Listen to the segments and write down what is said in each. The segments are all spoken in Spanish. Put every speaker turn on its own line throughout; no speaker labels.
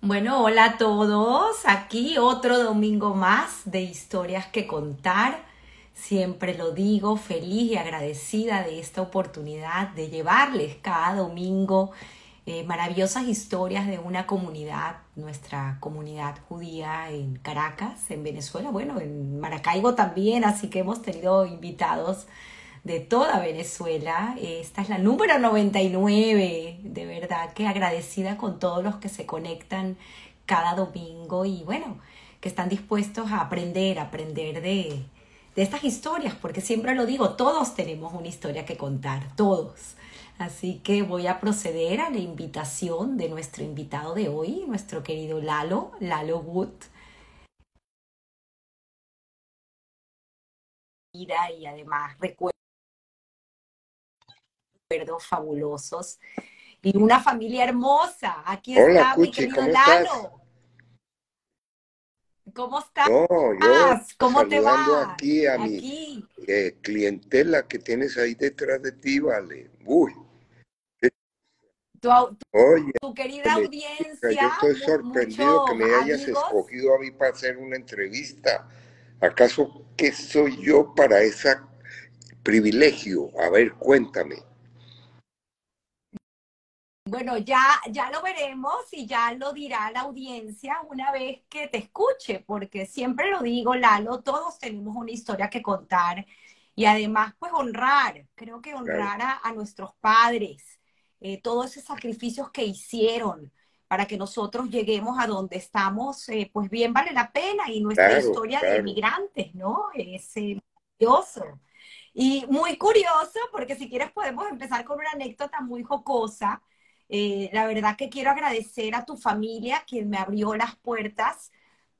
Bueno, hola a todos. Aquí otro domingo más de historias que contar. Siempre lo digo, feliz y agradecida de esta oportunidad de llevarles cada domingo maravillosas historias de una comunidad, nuestra comunidad judía en Caracas, en Venezuela, bueno, en Maracaibo también, así que hemos tenido invitados de toda Venezuela. Esta es la número 99, de verdad que agradecida con todos los que se conectan cada domingo y bueno, que están dispuestos a aprender de estas historias, porque siempre lo digo, todos tenemos una historia que contar, todos. Así que voy a proceder a la invitación de nuestro invitado de hoy, nuestro querido Lalo Wood, y además recuerdos fabulosos y una familia hermosa. Aquí
Hola,
está mi
Cuchi,
querido
¿cómo estás?
Lalo. ¿Cómo estás?
No, yo
¿Cómo te
saludando
va?
aquí a mi
Aquí.
clientela que tienes ahí detrás de ti, vale. Uy, eh,
Tu,
oye,
tu querida
chica,
audiencia,
yo estoy sorprendido que
muchos
me hayas
amigos.
escogido a mí para hacer una entrevista. ¿Acaso qué soy yo para ese privilegio? A ver, cuéntame.
Bueno, ya lo veremos y ya lo dirá la audiencia una vez que te escuche, porque siempre lo digo, Lalo, todos tenemos una historia que contar y además, pues honrar, creo que
Claro,
honrar a nuestros padres, todos esos sacrificios que hicieron para que nosotros lleguemos a donde estamos, pues bien vale la pena y nuestra
claro,
historia de
claro.
emigrantes, ¿no? Es maravilloso. Y muy curioso, porque si quieres podemos empezar con una anécdota muy jocosa. La verdad que quiero agradecer a tu familia, quien me abrió las puertas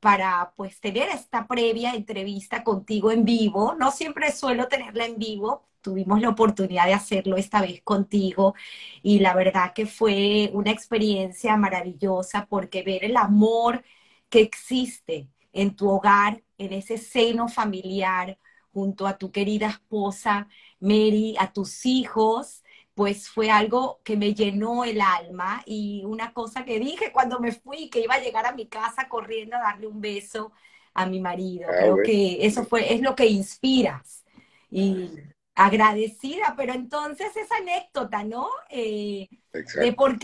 para pues tener esta previa entrevista contigo en vivo. No siempre suelo tenerla en vivo, tuvimos la oportunidad de hacerlo esta vez contigo y la verdad que fue una experiencia maravillosa porque ver el amor que existe en tu hogar, en ese seno familiar, junto a tu querida esposa Mary, a tus hijos, pues fue algo que me llenó el alma y una cosa que dije cuando me fui, que iba a llegar a mi casa corriendo a darle un beso a mi marido.
Ah,
Creo
bueno,
que eso fue, es lo que inspiras. Y agradecida, pero entonces esa anécdota, ¿no? De
exacto. ¿Y por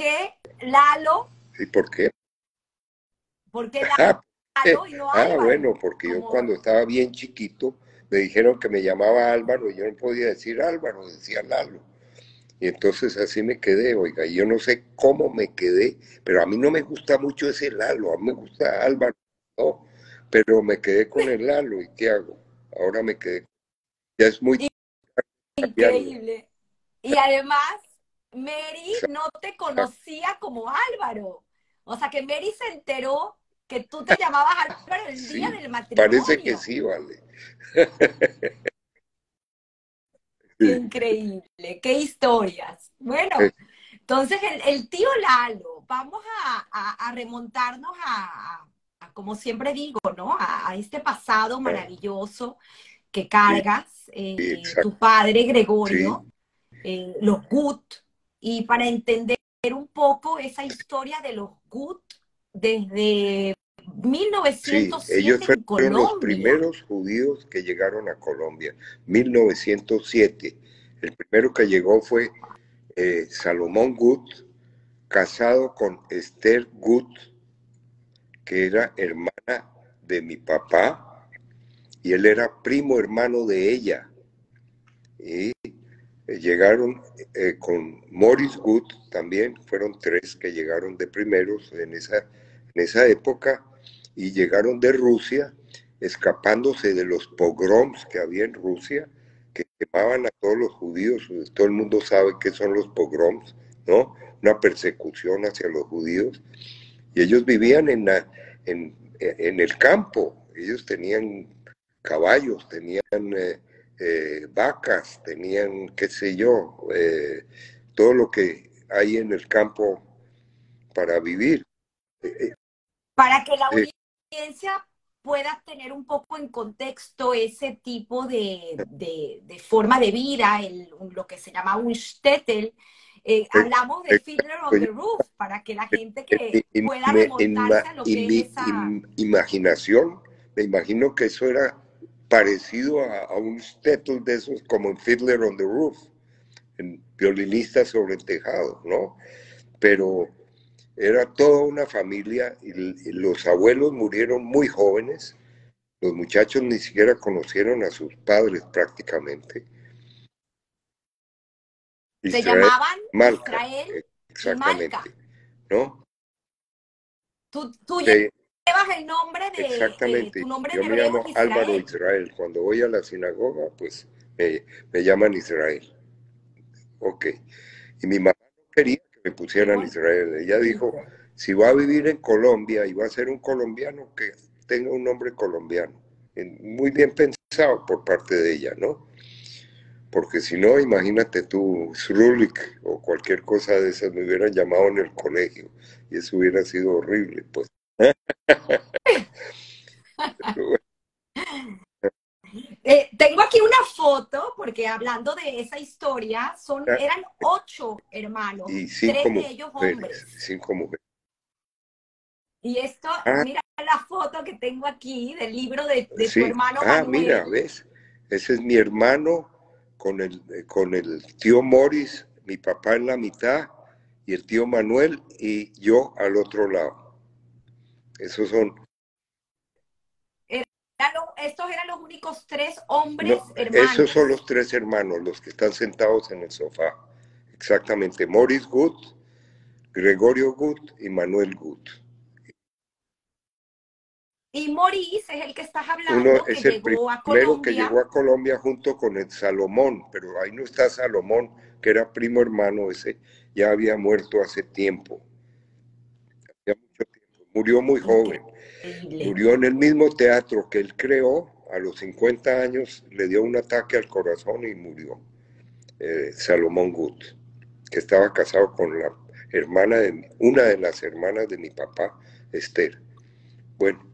qué?
por qué
Ah,
Lalo y no
bueno,
Álvaro,
porque yo
como
cuando estaba bien chiquito me dijeron que me llamaba Álvaro y yo no podía decir Álvaro, decía Lalo. Y entonces así me quedé, oiga, y yo no sé cómo me quedé, pero a mí no me gusta mucho ese Lalo, a mí me gusta Álvaro, ¿no? Pero me quedé con el Lalo, ¿y qué hago? Ahora me quedé, ya es muy cambiarlo.
increíble. Y además, Mary no te conocía como Álvaro. O sea que Mary se enteró que tú te llamabas Álvaro el día
Sí,
del
parece que
matrimonio.
sí, vale.
Qué
Sí,
increíble, qué historias.
eh,
Bueno, entonces el tío Lalo, vamos a remontarnos como siempre digo, ¿no? A este pasado
ah,
maravilloso que
sí,
cargas,
exacto,
tu padre
sí,
Gregorio, los Gut, y para entender un poco esa historia de los Gut desde
sí, ellos
1907 en
fueron los
Colombia.
primeros judíos que llegaron a Colombia, 1907. El primero que llegó fue Salomón Gut, casado con Esther Gut, que era hermana de mi papá, y él era primo hermano de ella. Y llegaron con Morris Gut también, fueron tres que llegaron de primeros en esa época, y llegaron de Rusia, escapándose de los pogroms que había en Rusia, que quemaban a todos los judíos. Todo el mundo sabe qué son los pogroms, ¿no? Una persecución hacia los judíos. Y ellos vivían en el campo, ellos tenían caballos, tenían vacas, tenían, qué sé yo, todo lo que hay en el campo para vivir. Eh,
Para que la
eh,
audiencia pueda tener un poco en contexto ese tipo de forma de vida, lo que se llama un shtetl, hablamos de Fiddler on the
Pues,
Roof para que la gente
en
que
mi,
pueda remontarse a lo que es
mi
esa...
imaginación, me imagino que eso era parecido a un Stettel de esos como en Fiddler on the Roof, en violinista sobre el tejado, ¿no? Pero era toda una familia y los abuelos murieron muy jóvenes, los muchachos ni siquiera conocieron a sus padres prácticamente.
Se
Israel,
llamaban
Malca,
Israel y Malca.
exactamente, ¿no?
Tú
Sí,
llevas el nombre tu
exactamente.
nombre en
Yo me
hebreo
llamo
es
Álvaro
Israel.
Israel. Cuando voy a la sinagoga, pues me llaman Israel. Ok. Y mi mamá no quería que me
Qué
pusieran Israel. Ella dijo,
bonito.
si va a vivir en Colombia y va a ser un colombiano, que tenga un nombre colombiano. Muy bien pensado por parte de ella, ¿no? Porque si no, imagínate tú, Srulik o cualquier cosa de esas me hubieran llamado en el colegio y eso hubiera sido horrible, pues.
Tengo aquí una foto, porque hablando de esa historia, eran 8 hermanos,
Y
3
cinco
de ellos
mujeres,
hombres.
5 mujeres.
Y esto,
Ah,
mira la foto que tengo aquí del libro de tu
sí.
hermano
Ah, mira,
Manuel.
¿ves? Ese es mi hermano con el tío Morris, mi papá en la mitad, y el tío Manuel y yo al otro lado. Esos son,
Estos eran los únicos 3
no,
hombres
esos son
hermanos.
los 3 hermanos, los que están sentados en el sofá. Exactamente, Morris Good, Gregorio Good y Manuel Good.
Y Maurice es el que estás
Uno
hablando, que
es el
llegó a
primero que llegó
Colombia.
a Colombia junto con el Salomón, pero ahí no está Salomón, que era primo hermano ese, ya había muerto hace tiempo, ya mucho tiempo. Murió muy joven,
Increíble.
murió en el mismo teatro que él creó, a los 50 años le dio un ataque al corazón y murió. Salomón Good, que estaba casado con la hermana de una de las hermanas de mi papá, Esther. Bueno,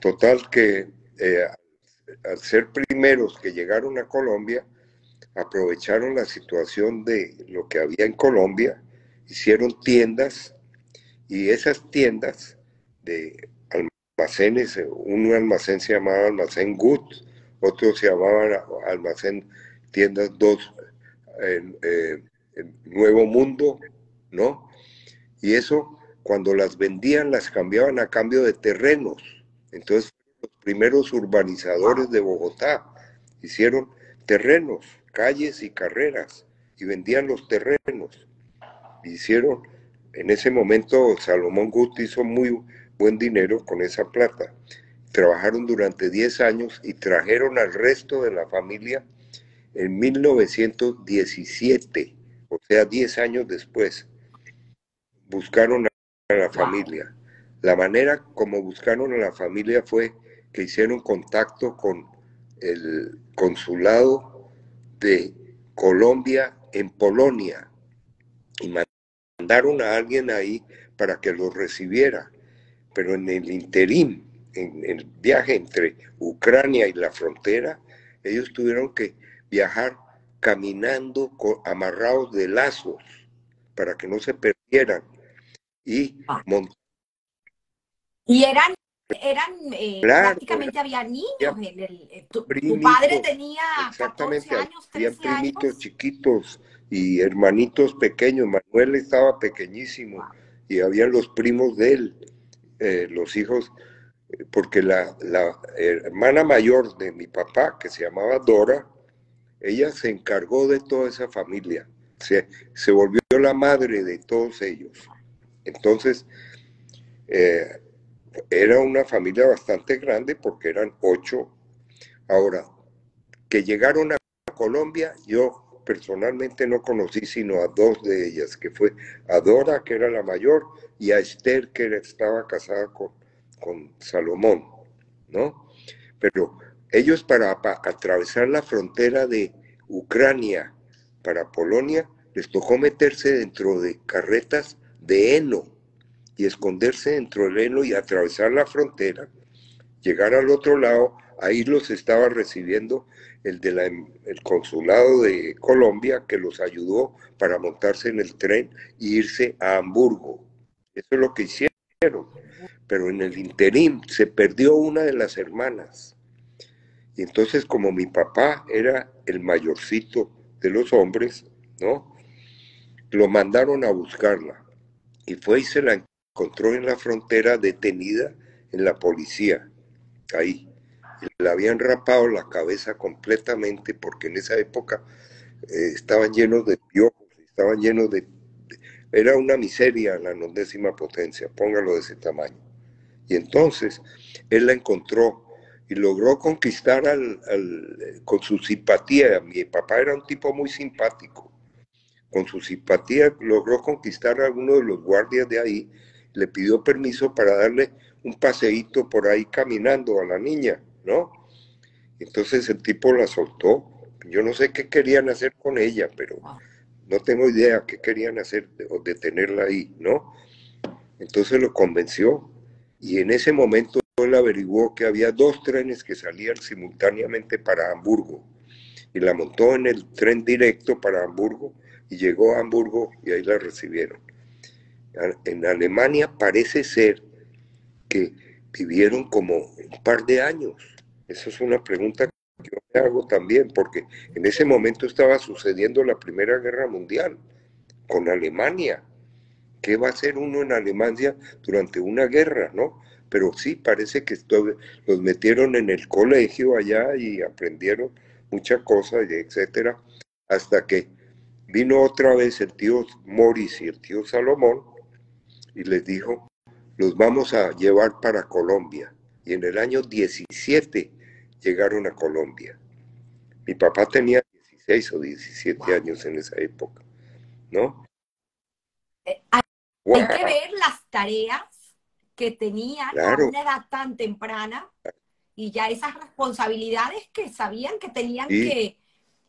total que al ser primeros que llegaron a Colombia, aprovecharon la situación de lo que había en Colombia, hicieron tiendas y esas tiendas de almacenes, un almacén se llamaba Almacén Good, otro se llamaba Almacén Tiendas 2, Nuevo Mundo, ¿no? Y eso, cuando las vendían, las cambiaban a cambio de terrenos. Entonces, los primeros urbanizadores
Wow.
de Bogotá hicieron terrenos, calles y carreras, y vendían los terrenos. Hicieron, en ese momento, Salomón Gut hizo muy buen dinero con esa plata. Trabajaron durante 10 años y trajeron al resto de la familia en 1917, o sea, 10 años después buscaron a la
Wow.
familia. La manera como buscaron a la familia fue que hicieron contacto con el consulado de Colombia en Polonia y mandaron a alguien ahí para que los recibiera. Pero en el interín, en el viaje entre Ucrania y la frontera, ellos tuvieron que viajar caminando amarrados de lazos para que no se perdieran y
Wow.
montar.
Y
Claro,
prácticamente había niños
había
en tu padre
primitos,
tenía 14
exactamente,
años,
habían
13
primitos
años.
chiquitos y hermanitos pequeños. Manuel estaba pequeñísimo
Wow.
y habían los primos de él, los hijos, porque la hermana mayor de mi papá, que se llamaba Dora, ella se encargó de toda esa familia, se volvió la madre de todos ellos. Entonces, eh, era una familia bastante grande porque eran 8. Ahora, que llegaron a Colombia, yo personalmente no conocí sino a 2 de ellas, que fue a Dora, que era la mayor, y a Esther, que estaba casada con Salomón, ¿no? Pero ellos para atravesar la frontera de Ucrania para Polonia, les tocó meterse dentro de carretas de heno y esconderse dentro del heno y atravesar la frontera, llegar al otro lado, ahí los estaba recibiendo el consulado de Colombia, que los ayudó para montarse en el tren e irse a Hamburgo. Eso es lo que hicieron. Pero en el interín se perdió una de las hermanas. Y entonces, como mi papá era el mayorcito de los hombres, ¿no? Lo mandaron a buscarla. Y fue y se la encontró en la frontera detenida en la policía, ahí. Le habían rapado la cabeza completamente porque en esa época estaban llenos de piojos, estaban llenos de... Era una miseria la 90ª potencia, póngalo de ese tamaño. Y entonces él la encontró y logró conquistar con su simpatía. Mi papá era un tipo muy simpático. Con su simpatía logró conquistar a uno de los guardias de ahí, le pidió permiso para darle un paseíto por ahí caminando a la niña, ¿no? Entonces el tipo la soltó. Yo no sé qué querían hacer con ella, pero no tengo idea qué querían hacer o detenerla ahí, ¿no? Entonces lo convenció y en ese momento él averiguó que había 2 trenes que salían simultáneamente para Hamburgo y la montó en el tren directo para Hamburgo y llegó a Hamburgo y ahí la recibieron. En Alemania parece ser que vivieron como un par de años. Esa es una pregunta que yo me hago también, porque en ese momento estaba sucediendo la Primera Guerra Mundial con Alemania. ¿Qué va a hacer uno en Alemania durante una guerra, no? Pero sí, parece que los metieron en el colegio allá y aprendieron muchas cosas, etcétera, hasta que vino otra vez el tío Morris y el tío Salomón y les dijo, los vamos a llevar para Colombia. Y en el año 17 llegaron a Colombia. Mi papá tenía 16 o 17 años en esa época, ¿no?
Hay que
¡Wow!
ver las tareas que tenían a
Claro,
una edad tan temprana y ya esas responsabilidades que sabían que tenían
sí,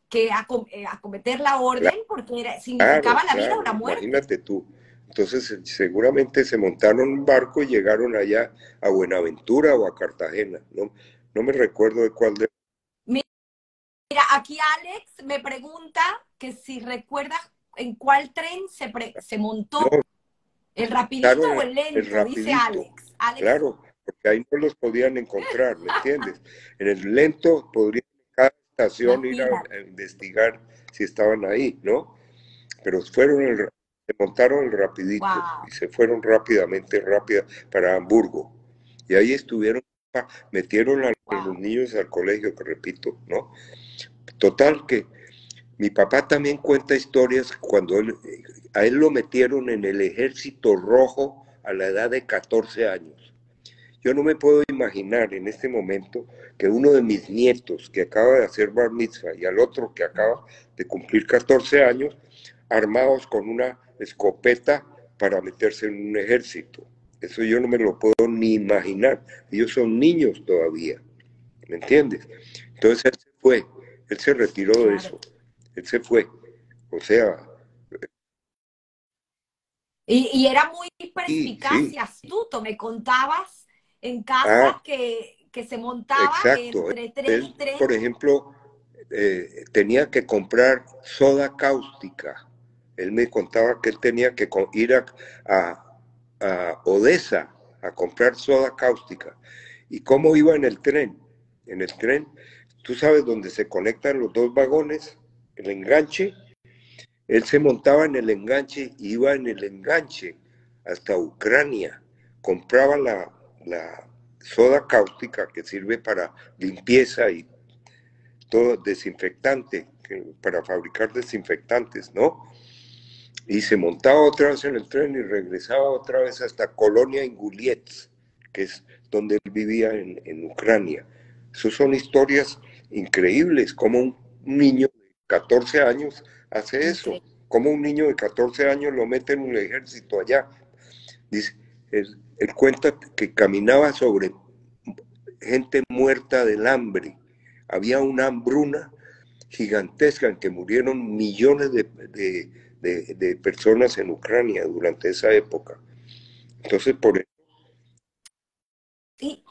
que acometer la orden porque
claro,
significaba la vida o
claro,
la muerte.
imagínate tú. Entonces seguramente se montaron un barco y llegaron allá a Buenaventura o a Cartagena. No, no me recuerdo de cuál de...
Mira, aquí Alex me pregunta que si recuerdas en cuál tren se montó,
No,
el rapidito o
montaron
el
el
lento, dice
rapidito,
Alex. Alex,
claro, porque ahí no los podían encontrar, ¿me entiendes? En el lento podrían en cada estación ir
imagínate.
a investigar si estaban ahí, ¿no? Pero se montaron el rapidito y
Wow,
se fueron rápidamente, para Hamburgo. Y ahí estuvieron, metieron a los
wow.
niños al colegio, que repito, ¿no? Total que mi papá también cuenta historias cuando a él lo metieron en el Ejército Rojo a la edad de 14 años. Yo no me puedo imaginar en este momento que uno de mis nietos que acaba de hacer bar mitzvah y al otro que acaba de cumplir 14 años, armados con una escopeta para meterse en un ejército. Eso yo no me lo puedo ni imaginar. Ellos son niños todavía, ¿me entiendes? Entonces él se fue, él se retiró de
Claro.
eso, él se fue. O sea,
Y era muy
sí,
perspicaz y
sí.
astuto. Me contabas en casa
Ah,
que se montaba
exacto.
entre tren y
Él,
tren.
por ejemplo, tenía que comprar soda cáustica. Él me contaba que él tenía que ir a, a Odessa a comprar soda cáustica. ¿Y cómo iba en el tren? En el tren, tú sabes dónde se conectan los 2 vagones, el enganche. Él se montaba en el enganche, iba en el enganche hasta Ucrania, compraba la soda cáustica que sirve para limpieza y todo desinfectante, para fabricar desinfectantes, ¿no? Y se montaba otra vez en el tren y regresaba otra vez hasta Colonia Ingulets, que es donde él vivía en Ucrania. Esas son historias increíbles, como un niño de 14 años hace eso,
Increíble.
como un niño de 14 años lo mete en un ejército allá. Dice, él cuenta que caminaba sobre gente muerta del hambre. Había una hambruna gigantesca en que murieron millones de personas en Ucrania durante esa época. Entonces, por eso,
Y,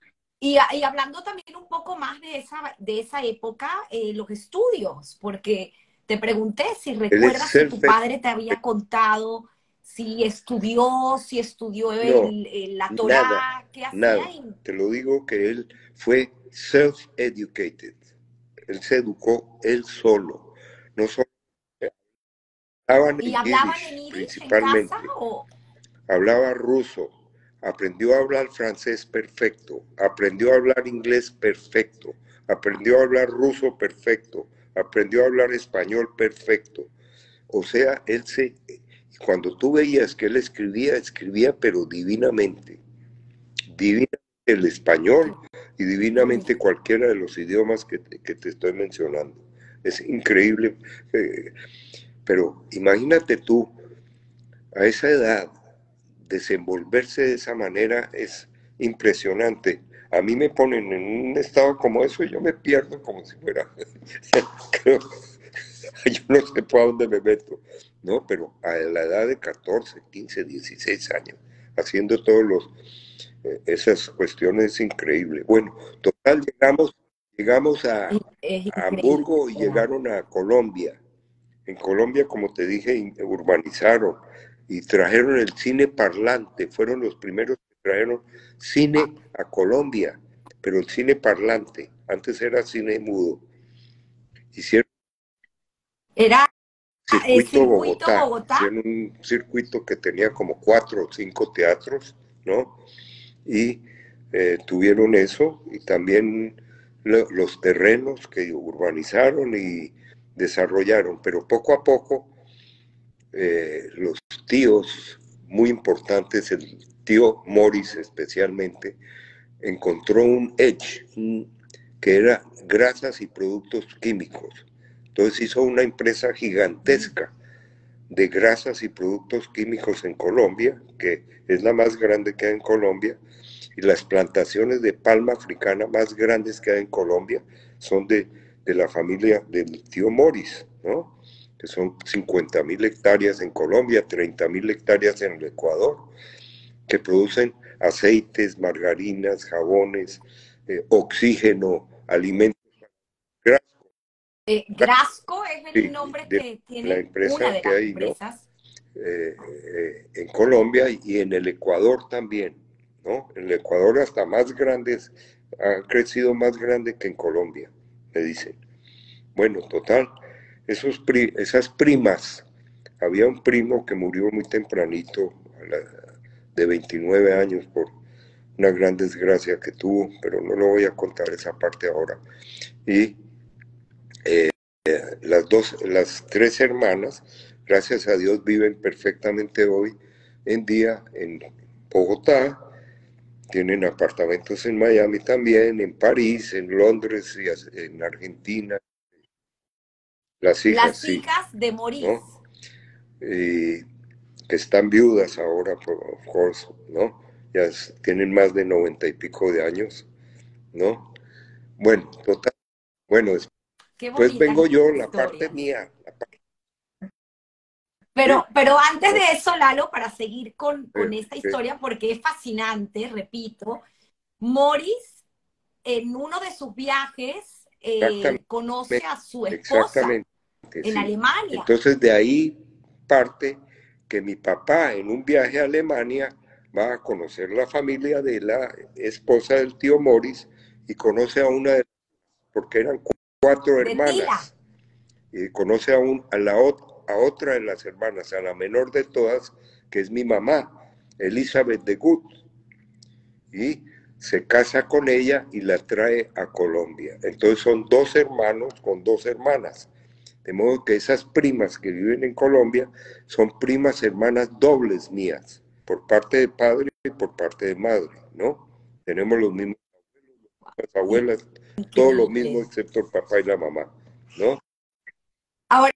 Y hablando también un poco más de esa época, los estudios, porque te pregunté si
Él es
recuerdas si tu
self-educated.
padre te había contado, si estudió
No,
la
nada,
Torá, qué hacía
nada. Te lo digo que él fue self-educated. Él se educó él solo. No solo hablaban
y
en
hablaban en
Yiddish
Yiddish en casa
principalmente.
o
Hablaba ruso, aprendió a hablar francés perfecto, aprendió a hablar inglés perfecto, aprendió a hablar ruso perfecto, aprendió a hablar español perfecto. O sea, cuando tú veías que él escribía, escribía pero divinamente. Divinamente el
qué,
español y
qué
divinamente
bonito.
cualquiera de los idiomas que te estoy mencionando. Es increíble. Pero imagínate tú, a esa edad, desenvolverse de esa manera es impresionante. A mí me ponen en un estado como eso y yo me pierdo como si fuera, yo no sé por dónde me meto, ¿no? Pero a la edad de 14, 15, 16 años, haciendo esas cuestiones increíbles. Bueno, total, llegamos
Es
a
increíble,
Hamburgo y
¿verdad?
llegaron a Colombia. En Colombia, como te dije, urbanizaron y trajeron el cine parlante. Fueron los primeros que trajeron cine a Colombia, pero el cine parlante. Antes era cine mudo. Hicieron
Era
circuito
Circuito
Bogotá.
Bogotá.
Hicieron un circuito que tenía como 4 o 5 teatros, ¿no? Y tuvieron eso y también los terrenos que urbanizaron y desarrollaron, pero poco a poco los tíos muy importantes, el tío Morris especialmente, encontró un edge que era grasas y productos químicos. Entonces hizo una empresa
Sí.
gigantesca de grasas y productos químicos en Colombia, que es la más grande que hay en Colombia, y las plantaciones de palma africana más grandes que hay en Colombia son de la familia del tío Morris, ¿no? Que son 50.000 hectáreas en Colombia, 30.000 hectáreas en el Ecuador, que producen aceites, margarinas, jabones, oxígeno, alimentos.
Grasco es el
Sí,
nombre
de
que
la
tiene una
empresa
de
que
las
hay, ¿no?
empresas.
En Colombia y en el Ecuador también, ¿no? En el Ecuador hasta más grandes, ha crecido más grande que en Colombia, me dicen. Bueno, total, esas primas, había un primo que murió muy tempranito, de 29 años, por una gran desgracia que tuvo, pero no lo voy a contar esa parte ahora. Y las tres hermanas, gracias a Dios, viven perfectamente hoy en día en Bogotá, tienen apartamentos en Miami también, en París, en Londres y en Argentina. Las hijas,
Las
sí,
hijas de Maurice.
¿no? Y que están viudas ahora, of course, ¿no? Ya tienen más de 90 y pico de años, ¿no? Bueno, total. Bueno,
Qué
después
bonitas
vengo yo, la parte
historias.
mía, la parte,
Pero antes
no,
de eso, Lalo, para seguir con
eh,
esta
eh,
historia, porque es fascinante, repito, Morris en uno de sus viajes
exactamente,
conoce a su esposa
exactamente,
en
sí.
Alemania.
Entonces de ahí parte que mi papá en un viaje a Alemania va a conocer la familia de la esposa del tío Morris y conoce a una de, porque eran 4 hermanas,
De Tila.
y conoce a otra de las hermanas, a la menor de todas, que es mi mamá, Elizabeth de Gut, y se casa con ella y la trae a Colombia. Entonces son 2 hermanos con 2 hermanas. De modo que esas primas que viven en Colombia son primas hermanas dobles mías, por parte de padre y por parte de madre, ¿no? Tenemos los mismos abuelas, todo lo mismo
Increíble.
excepto el papá y la mamá, ¿no?
Ahora,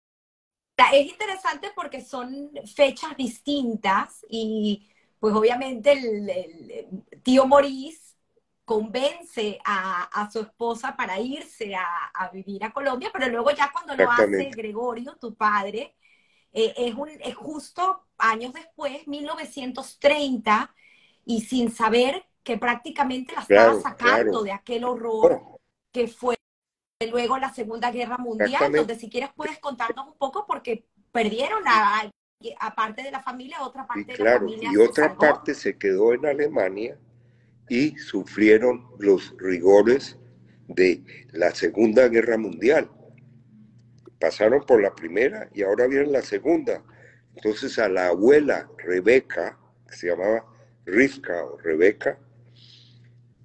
es interesante porque son fechas distintas y pues obviamente el tío Maurice convence a su esposa para irse a vivir a Colombia, pero luego ya cuando lo hace
Exactamente,
Gregorio, tu padre, es justo años después, 1930, y sin saber que prácticamente la estaba
Claro,
sacando
claro.
de aquel horror
Oh,
que fue luego la Segunda Guerra Mundial,
exactamente.
donde si quieres puedes contarnos un poco porque perdieron a parte de la familia, otra
Y
parte de la
claro,
familia
y
se
otra
salvó.
parte se quedó en Alemania y sufrieron los rigores de la Segunda Guerra Mundial. Pasaron por la primera y ahora viene la segunda. Entonces a la abuela Rebeca, que se llamaba Rivka o Rebeca,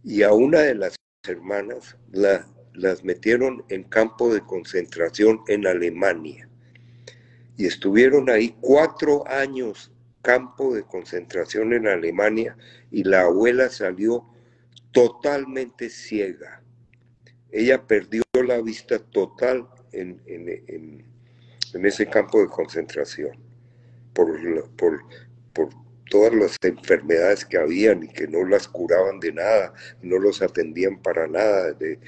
y a una de las hermanas las metieron en campo de concentración en Alemania. Y estuvieron ahí 4 años, campo de concentración en Alemania, y la abuela salió totalmente ciega. Ella perdió la vista total en ese campo de concentración por, por todas las enfermedades que habían y que no las curaban de nada, no los atendían para nada, de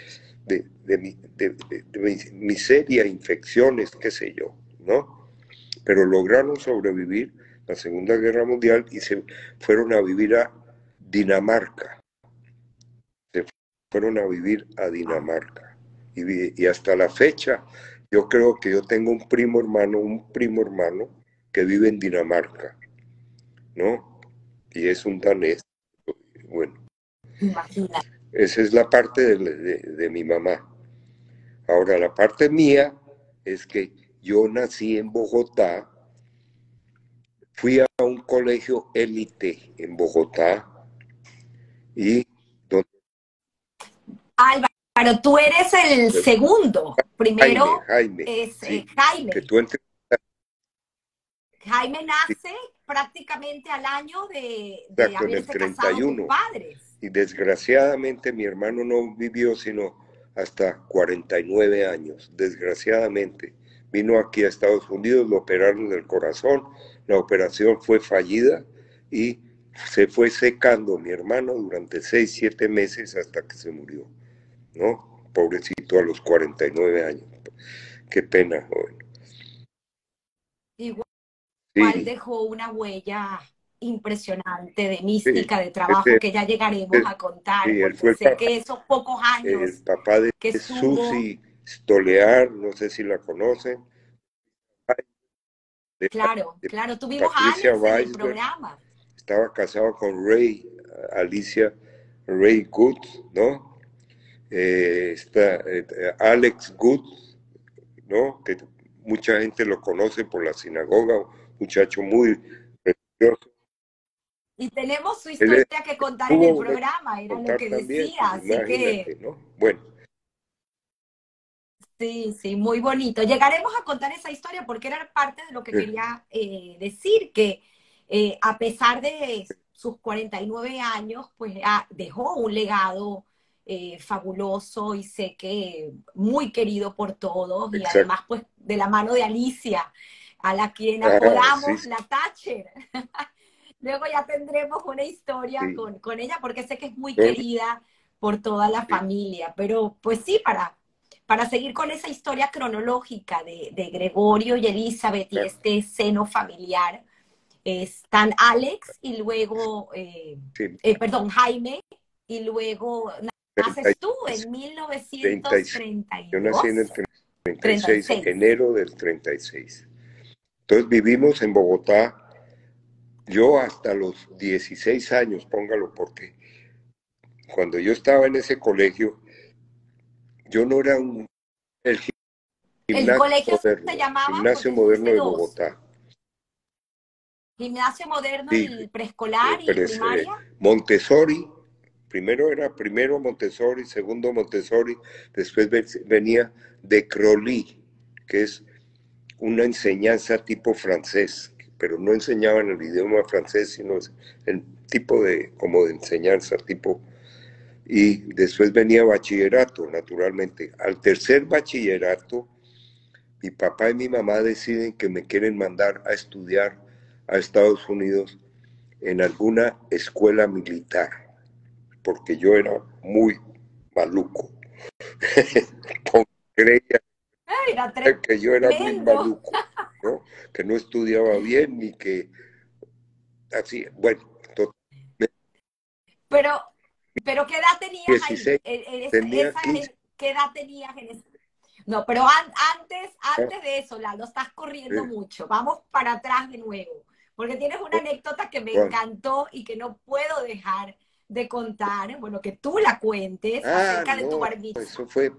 miseria, infecciones, qué sé yo, ¿no? Pero lograron sobrevivir la Segunda Guerra Mundial y se fueron a vivir a Dinamarca. Se fueron a vivir a
Ah,
Dinamarca. Y hasta la fecha, yo creo que yo tengo un primo hermano que vive en Dinamarca, ¿no? Y es un danés. Bueno,
imagina.
esa es la parte de mi mamá. Ahora, la parte mía es que yo nací en Bogotá, fui a un colegio élite en Bogotá y donde
Álvaro, tú eres el segundo. Primero
Jaime,
es
sí, que
Jaime.
tú entres,
Jaime nace prácticamente al año de
exacto, en el
haberse casado tus
31.
padres.
Y desgraciadamente mi hermano no vivió sino hasta 49 años, desgraciadamente. Vino aquí a Estados Unidos, lo operaron del corazón, la operación fue fallida y se fue secando mi hermano durante 6, 7 meses hasta que se murió, ¿no? Pobrecito a los 49 años. Qué pena, joven.
Igual
Sí,
dejó una huella impresionante de
sí,
mística, de trabajo
ese,
que ya llegaremos
ese,
a contar,
sí, él
porque
fue
sé que esos pocos
el
años
papá de
que estuvo,
Susi Stolear, no sé si la conocen, de,
claro,
de
claro, tuvimos a
Patricia
Alex en el
Weisberg,
programa.
estaba casado con Ray, Alicia Ray Good, ¿no? Está Alex Good, ¿no? Que mucha gente lo conoce por la sinagoga, un muchacho muy religioso.
Y tenemos su
Él
historia que contar en
tuvo
el
una que
programa, era lo
contar
que
también,
decía,
pues
así que
imagínate, ¿no? Bueno,
sí, sí, muy bonito. Llegaremos a contar esa historia porque era parte de lo que quería decir, que a pesar de sus 49 años, pues dejó un legado fabuloso y sé que muy querido por todos y
exacto.
además pues de la mano de Alicia, a la quien
Ah, sí,
apodamos la Thatcher. Luego ya tendremos una historia
sí.
con ella porque sé que es muy
No,
querida por toda la
sí,
familia, pero pues sí, para seguir con esa historia cronológica de Gregorio y Elizabeth y
claro,
este seno familiar, están Alex y luego,
sí,
perdón, Jaime, y luego naces tú en
36. Yo
1932,
nací en el 36,
36.
enero del 36. Entonces vivimos en Bogotá, yo hasta los 16 años, póngalo, porque cuando yo estaba en ese colegio, yo no era el
El colegio se llamaba,
gimnasio
porque
moderno
fuiste
de
dos,
Bogotá.
gimnasio moderno,
Sí,
el preescolar y
pero
primaria.
Montessori, primero Montessori, segundo Montessori, después venía de Crolí, que es una enseñanza tipo francés, pero no enseñaban el idioma francés, sino el tipo de, como de enseñanza tipo, y después venía bachillerato, naturalmente. Al tercer bachillerato, mi papá y mi mamá deciden que me quieren mandar a estudiar a Estados Unidos en alguna escuela militar, porque yo era muy maluco. Creía
Era
que yo era muy
tremendo.
maluco, ¿no? Que no estudiaba bien ni que así, bueno,
Pero Pero ¿qué edad tenías ahí?
16, tenía
Esa,
15.
¿qué edad tenías en ese? No, pero
Ah,
antes de eso, Lalo, estás corriendo
eh,
mucho. Vamos para atrás de nuevo, porque tienes una anécdota que me
¿cuál?
encantó y que no puedo dejar de contar. Bueno, que tú la cuentes
Ah,
acerca de tu
no,
bar mitzvah.
eso fue,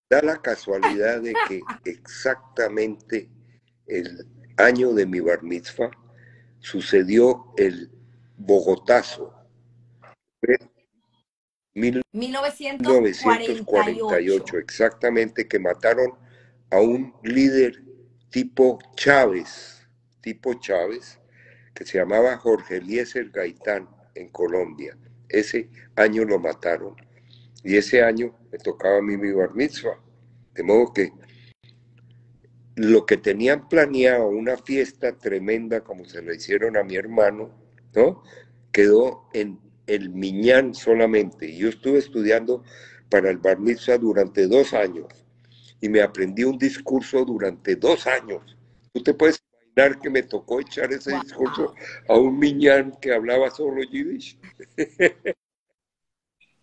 da la casualidad de que exactamente el año de mi bar mitzvah sucedió el Bogotazo. Fue
1948.
1948, exactamente, que mataron a un líder tipo Chávez, que se llamaba Jorge Eliezer Gaitán en Colombia. Ese año lo mataron y ese año me tocaba a mí mi bar mitzvah. De modo que lo que tenían planeado, una fiesta tremenda como se le hicieron a mi hermano, ¿no? Quedó en el Miñán solamente. Y yo estuve estudiando para el bar mitzvah durante 2 años y me aprendí un discurso durante 2 años. ¿Tú te puedes imaginar que me tocó echar ese discurso
Wow.
a un Miñán que hablaba solo yiddish?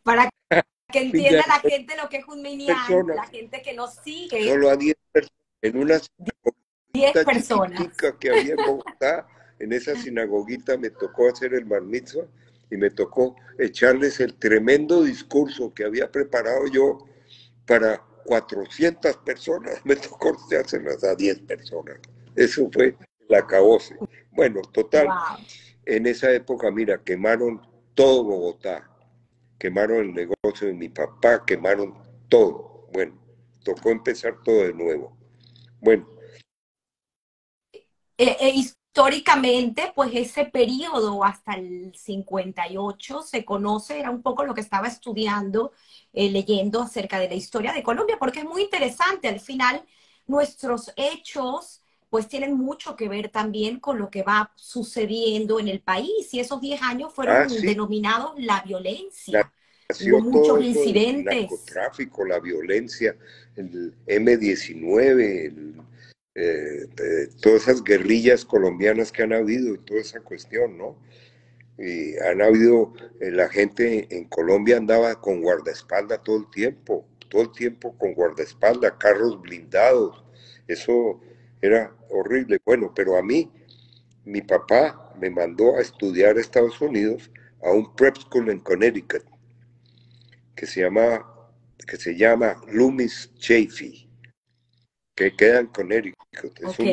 Para que
Miñán,
entienda la gente lo que es un minyan,
personas,
la gente que nos sigue,
solo a 10 personas, en una
10
sinagoguita
personas.
chiquitica que había en Bogotá. En esa sinagoguita me tocó hacer el bar mitzvah y me tocó echarles el tremendo discurso que había preparado yo para 400 personas. Me tocó hacérselas a 10 personas. Eso fue el acabose. Bueno, total,
Wow.
en esa época, mira, quemaron todo Bogotá, quemaron el negocio de mi papá, quemaron todo. Bueno, tocó empezar todo de nuevo. Bueno,
Históricamente, pues ese periodo hasta el 58 se conoce, era un poco lo que estaba estudiando, leyendo acerca de la historia de Colombia, porque es muy interesante. Al final, nuestros hechos pues tienen mucho que ver también con lo que va sucediendo en el país. Y esos 10 años fueron
sí,
denominados la violencia. Hubo
nació todo
muchos
eso del
incidentes.
narcotráfico, la violencia, el M-19, todas esas guerrillas colombianas que han habido y toda esa cuestión, ¿no? Y han habido, la gente en Colombia andaba con guardaespaldas todo el tiempo con guardaespaldas, carros blindados, eso era horrible. Bueno, pero a mí, mi papá me mandó a estudiar a Estados Unidos a un prep school en Connecticut que se llama, que se llama Loomis Chaffee, que queda en Connecticut. Es
Ok.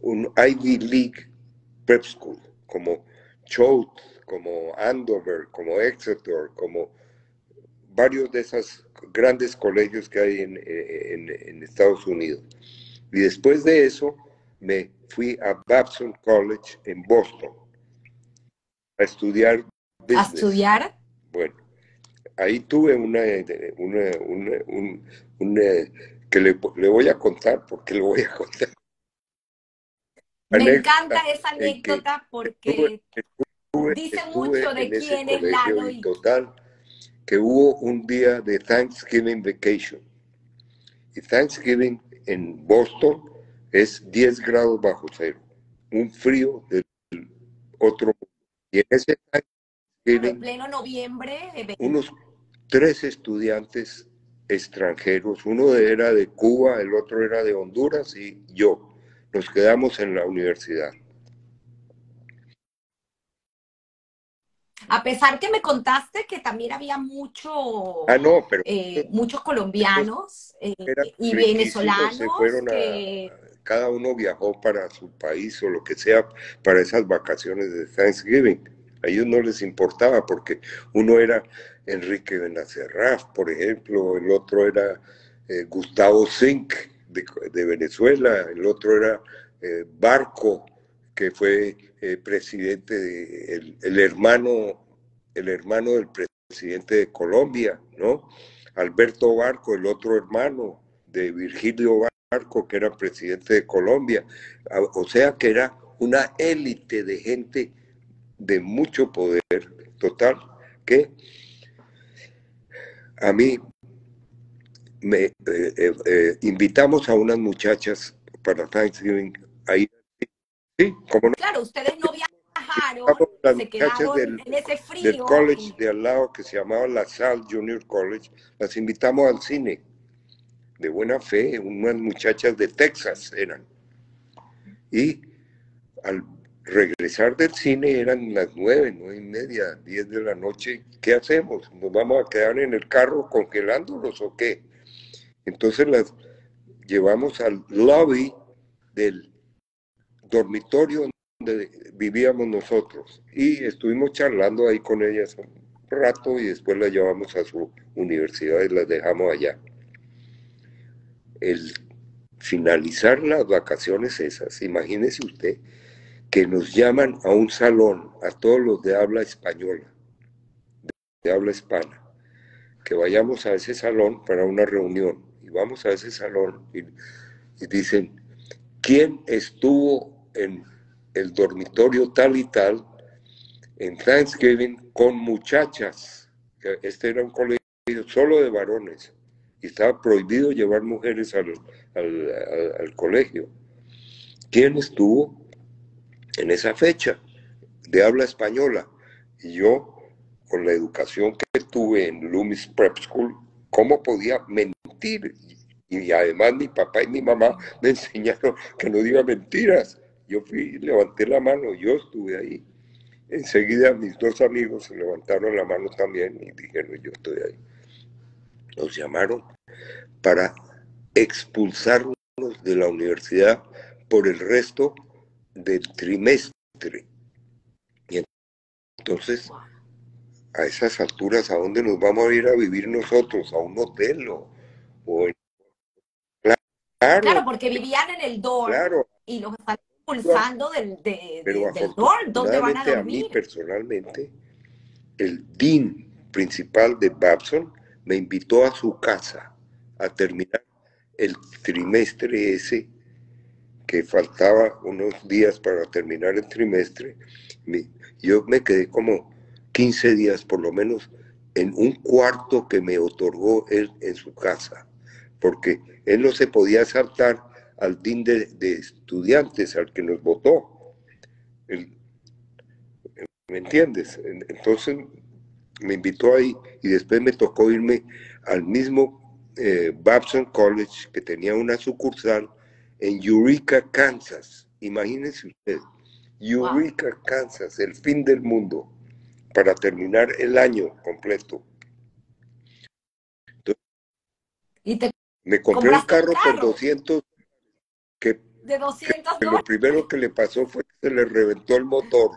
un Ivy League prep school, como Choate, como Andover, como Exeter, como varios de esos grandes colegios que hay en Estados Unidos. Y después de eso me fui a Babson College en Boston a estudiar
A
business.
estudiar.
Bueno, ahí tuve que le voy a contar, porque le voy a contar
Me encanta
anécdota
esa
en que
anécdota
estuve,
porque dice
estuve
mucho de
en ese
quién es
colegio
Lalo
y
y
total, que hubo un día de Thanksgiving Vacation. Y Thanksgiving en Boston es 10 grados bajo cero, un frío del otro mundo. Y en ese
claro,
Thanksgiving,
pleno noviembre.
unos 3 estudiantes extranjeros, uno era de Cuba, el otro era de Honduras y yo. Nos quedamos en la universidad.
A pesar que me contaste que también había
Ah, no, pero
muchos
estos
colombianos
eran
y
riquísimos, se
venezolanos
fueron
que
cada uno viajó para su país o lo que sea para esas vacaciones de Thanksgiving. A ellos no les importaba porque uno era Enrique Benacerraf, por ejemplo, el otro era Gustavo Zink de Venezuela, el otro era Barco, que fue presidente, el hermano del presidente de Colombia, ¿no? Alberto Barco, el otro hermano de Virgilio Barco, que era presidente de Colombia. O sea que era una élite de gente de mucho poder total, que a mí invitamos a unas muchachas para Thanksgiving ahí. Sí, como no,
claro, ustedes no viajaron,
Invitamos a las
se
muchachas
quedaron en ese
del
frío
college
y
de al lado que se llamaba La Salle Junior College, las invitamos al cine, de buena fe, unas muchachas de Texas eran. Y al regresar del cine eran las 9:30, 10 de la noche. ¿Qué hacemos? ¿Nos vamos a quedar en el carro congelándolos o qué? Entonces las llevamos al lobby del dormitorio donde vivíamos nosotros y estuvimos charlando ahí con ellas un rato y después las llevamos a su universidad y las dejamos allá. El finalizar las vacaciones esas, imagínese usted que nos llaman a un salón, a todos los de habla española, de habla hispana, que vayamos a ese salón para una reunión. Y vamos a ese salón y dicen, ¿quién estuvo en el dormitorio tal y tal en Thanksgiving con muchachas? Este era un colegio solo de varones y estaba prohibido llevar mujeres al colegio. ¿Quién estuvo en esa fecha de habla española? Y yo, con la educación que tuve en Loomis Prep School, ¿cómo podía mentir? Y además mi papá y mi mamá me enseñaron que no diga mentiras. Yo fui, levanté la mano, yo estuve ahí. Enseguida mis dos amigos se levantaron la mano también y dijeron, yo estoy ahí. Nos llamaron para expulsarnos de la universidad por el resto del trimestre. Y entonces, a esas alturas, ¿a dónde nos vamos a ir a vivir nosotros? ¿A un hotel o en...
claro,
Claro,
porque vivían en el dorm
claro,
y los están expulsando
pero
del dorm, ¿dónde van a
afortunadamente a mí
dormir?
personalmente, el dean principal de Babson me invitó a su casa a terminar el trimestre ese, que faltaba unos días para terminar el trimestre. Yo me quedé como 15 días por lo menos en un cuarto que me otorgó él en su casa, porque él no se podía saltar al dean de estudiantes, al que nos votó. ¿Me entiendes? Entonces me invitó ahí y después me tocó irme al mismo Babson College, que tenía una sucursal en Eureka, Kansas. Imagínense usted,
Wow.
Eureka, Kansas, el fin del mundo, para terminar el año completo. Entonces,
Y te
me compré un
compraste un
carro por
carro
200, que,
de 200
que lo
dólares.
primero que le pasó fue que se le reventó el motor.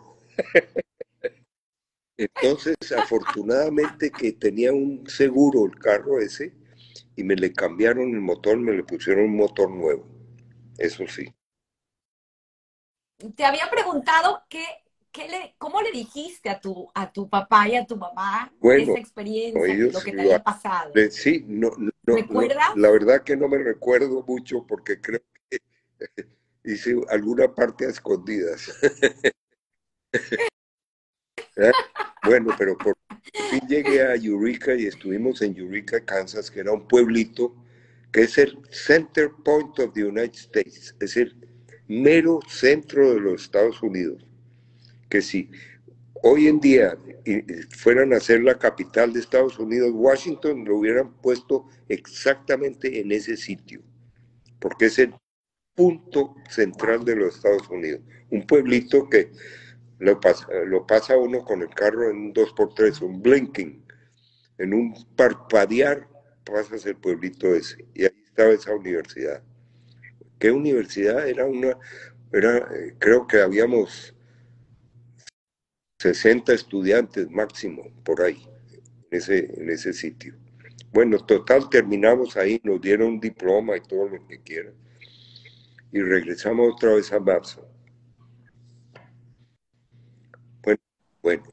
Entonces, afortunadamente que tenía un seguro el carro ese y me le cambiaron el motor, me le pusieron un motor nuevo, eso sí.
Te había preguntado cómo le dijiste a tu papá y a tu mamá
Bueno,
esa experiencia, lo
ellos
que te había pasado.
sí, no,
¿Recuerdas?
la verdad que no me recuerdo mucho porque creo que hice alguna parte a escondidas. ¿Eh? Bueno, pero por fin llegué a Eureka y estuvimos en Eureka, Kansas, que era un pueblito que es el center point of the United States, es el mero centro de los Estados Unidos. Que si hoy en día fueran a ser la capital de Estados Unidos, Washington, lo hubieran puesto exactamente en ese sitio, porque es el punto central de los Estados Unidos. Un pueblito que lo pasa uno con el carro en un 2x3, un blinking, en un parpadear pasas el pueblito ese. Y ahí estaba esa universidad. ¿Qué universidad? Creo que habíamos 60 estudiantes máximo por ahí, en ese sitio. Bueno, total, terminamos ahí, nos dieron un diploma y todo lo que quieran. Y regresamos otra vez a Babson. Bueno, bueno.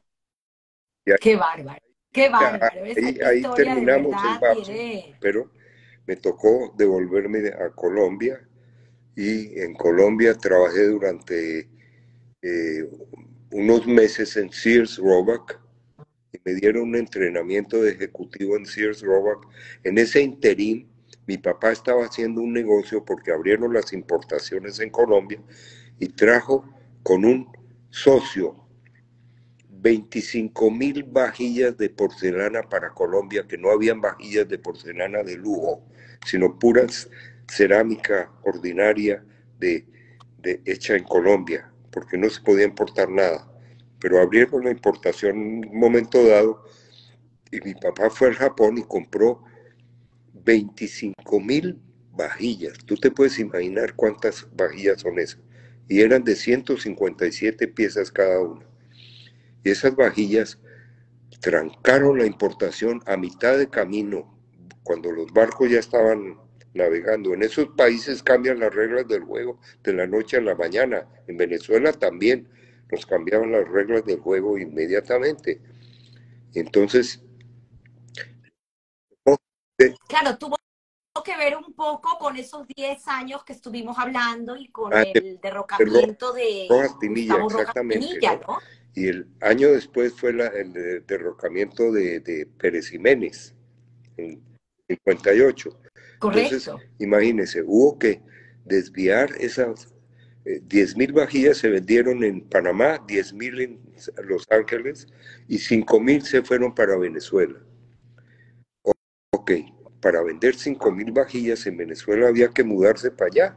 Qué bárbaro, qué bárbaro. Esa
Ahí
historia de
terminamos en
verdad
Babson,
tiene...
pero me tocó devolverme a Colombia y en Colombia trabajé durante eh, unos meses en Sears Roebuck y me dieron un entrenamiento de ejecutivo en Sears Roebuck. En ese interín, mi papá estaba haciendo un negocio porque abrieron las importaciones en Colombia y trajo con un socio 25.000 vajillas de porcelana para Colombia, que no habían vajillas de porcelana de lujo, sino puras cerámica ordinaria hecha en Colombia, porque no se podía importar nada. Pero abrieron la importación en un momento dado y mi papá fue al Japón y compró 25.000 vajillas. Tú te puedes imaginar cuántas vajillas son esas. Y eran de 157 piezas cada una. Y esas vajillas trancaron la importación a mitad de camino, cuando los barcos ya estaban navegando. En esos países cambian las reglas del juego de la noche a la mañana. En Venezuela también nos cambiaban las reglas del juego inmediatamente. Entonces,
Claro, tuvo que ver un poco con esos 10 años que estuvimos hablando y con el derrocamiento de
Rojas Pinilla,
Gustavo Rojas
exactamente,
Pinilla,
¿no?
¿no?
Y el año después fue el derrocamiento de Pérez Jiménez, en 58. Entonces,
Correcto.
imagínense, hubo que desviar esas 10.000 vajillas se vendieron en Panamá, 10.000 en Los Ángeles y 5.000 se fueron para Venezuela. Ok, para vender 5.000 vajillas en Venezuela había que mudarse para allá.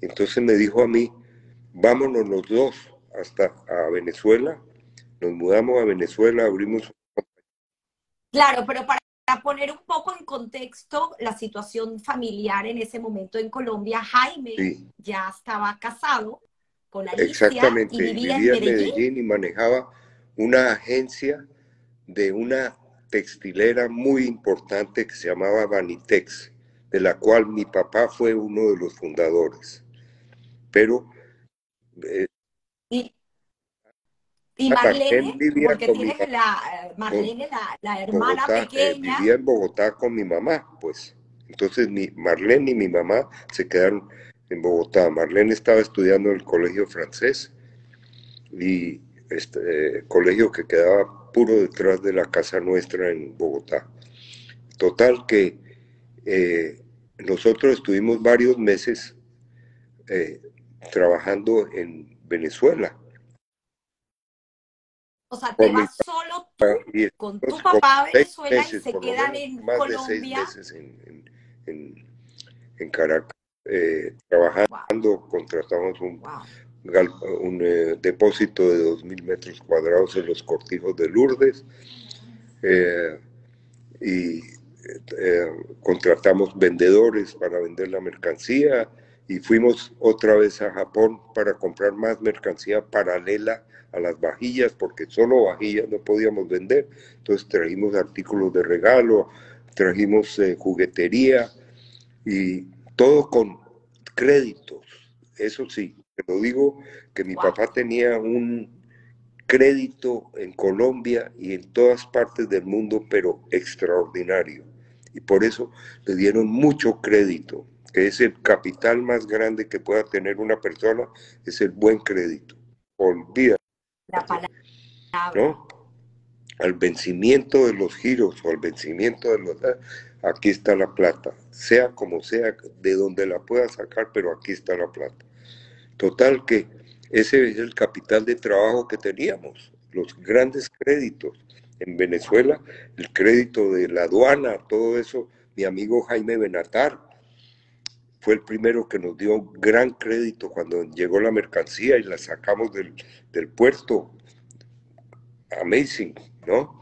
Entonces me dijo a mí, vámonos los dos hasta a Venezuela. Nos mudamos a Venezuela, abrimos.
Claro, pero para poner un poco en contexto la situación familiar en ese momento en Colombia, Jaime
Sí,
ya estaba casado con Alicia y
exactamente,
vivía en
vivía en
Medellín.
Medellín y manejaba una agencia de una textilera muy importante que se llamaba Vanitex, de la cual mi papá fue uno de los fundadores. Pero eh,
Y, y
Marlene
Marlene,
vivía
porque
con mi
tienes
mamá en
Marlene, la hermana
Bogotá,
pequeña.
vivía en Bogotá con mi mamá, pues. Entonces Marlene y mi mamá se quedaron en Bogotá. Marlene estaba estudiando en el colegio francés y colegio que quedaba puro detrás de la casa nuestra en Bogotá. Total que nosotros estuvimos varios meses eh, trabajando en Venezuela.
O sea, te
Por mi,
vas solo tú
y
con tu
estuvimos como
papá a
6
Venezuela y
meses,
se
por lo
quedan
menos
en
más de 6
Colombia.
meses en, en Caracas,
Wow,
trabajando. Contratamos
wow.
un depósito de 2.000 metros cuadrados en los cortijos de Lourdes eh, y contratamos vendedores para vender la mercancía y fuimos otra vez a Japón para comprar más mercancía paralela a las vajillas, porque solo vajillas no podíamos vender. Entonces trajimos artículos de regalo, trajimos juguetería y todo con créditos. Eso sí, te lo digo, que mi
Wow.
papá tenía un crédito en Colombia y en todas partes del mundo, pero extraordinario. Y por eso le dieron mucho crédito, que es el capital más grande que pueda tener una persona, es el buen crédito. Olvídate,
La palabra.
¿no? Al vencimiento de los giros o al vencimiento de los... Aquí está la plata, sea como sea, de donde la pueda sacar, pero aquí está la plata. Total que ese es el capital de trabajo que teníamos, los grandes créditos. En
Wow.
Venezuela, el crédito de la aduana, todo eso, mi amigo Jaime Benatar fue el primero que nos dio gran crédito cuando llegó la mercancía y la sacamos del puerto. Amazing, ¿no?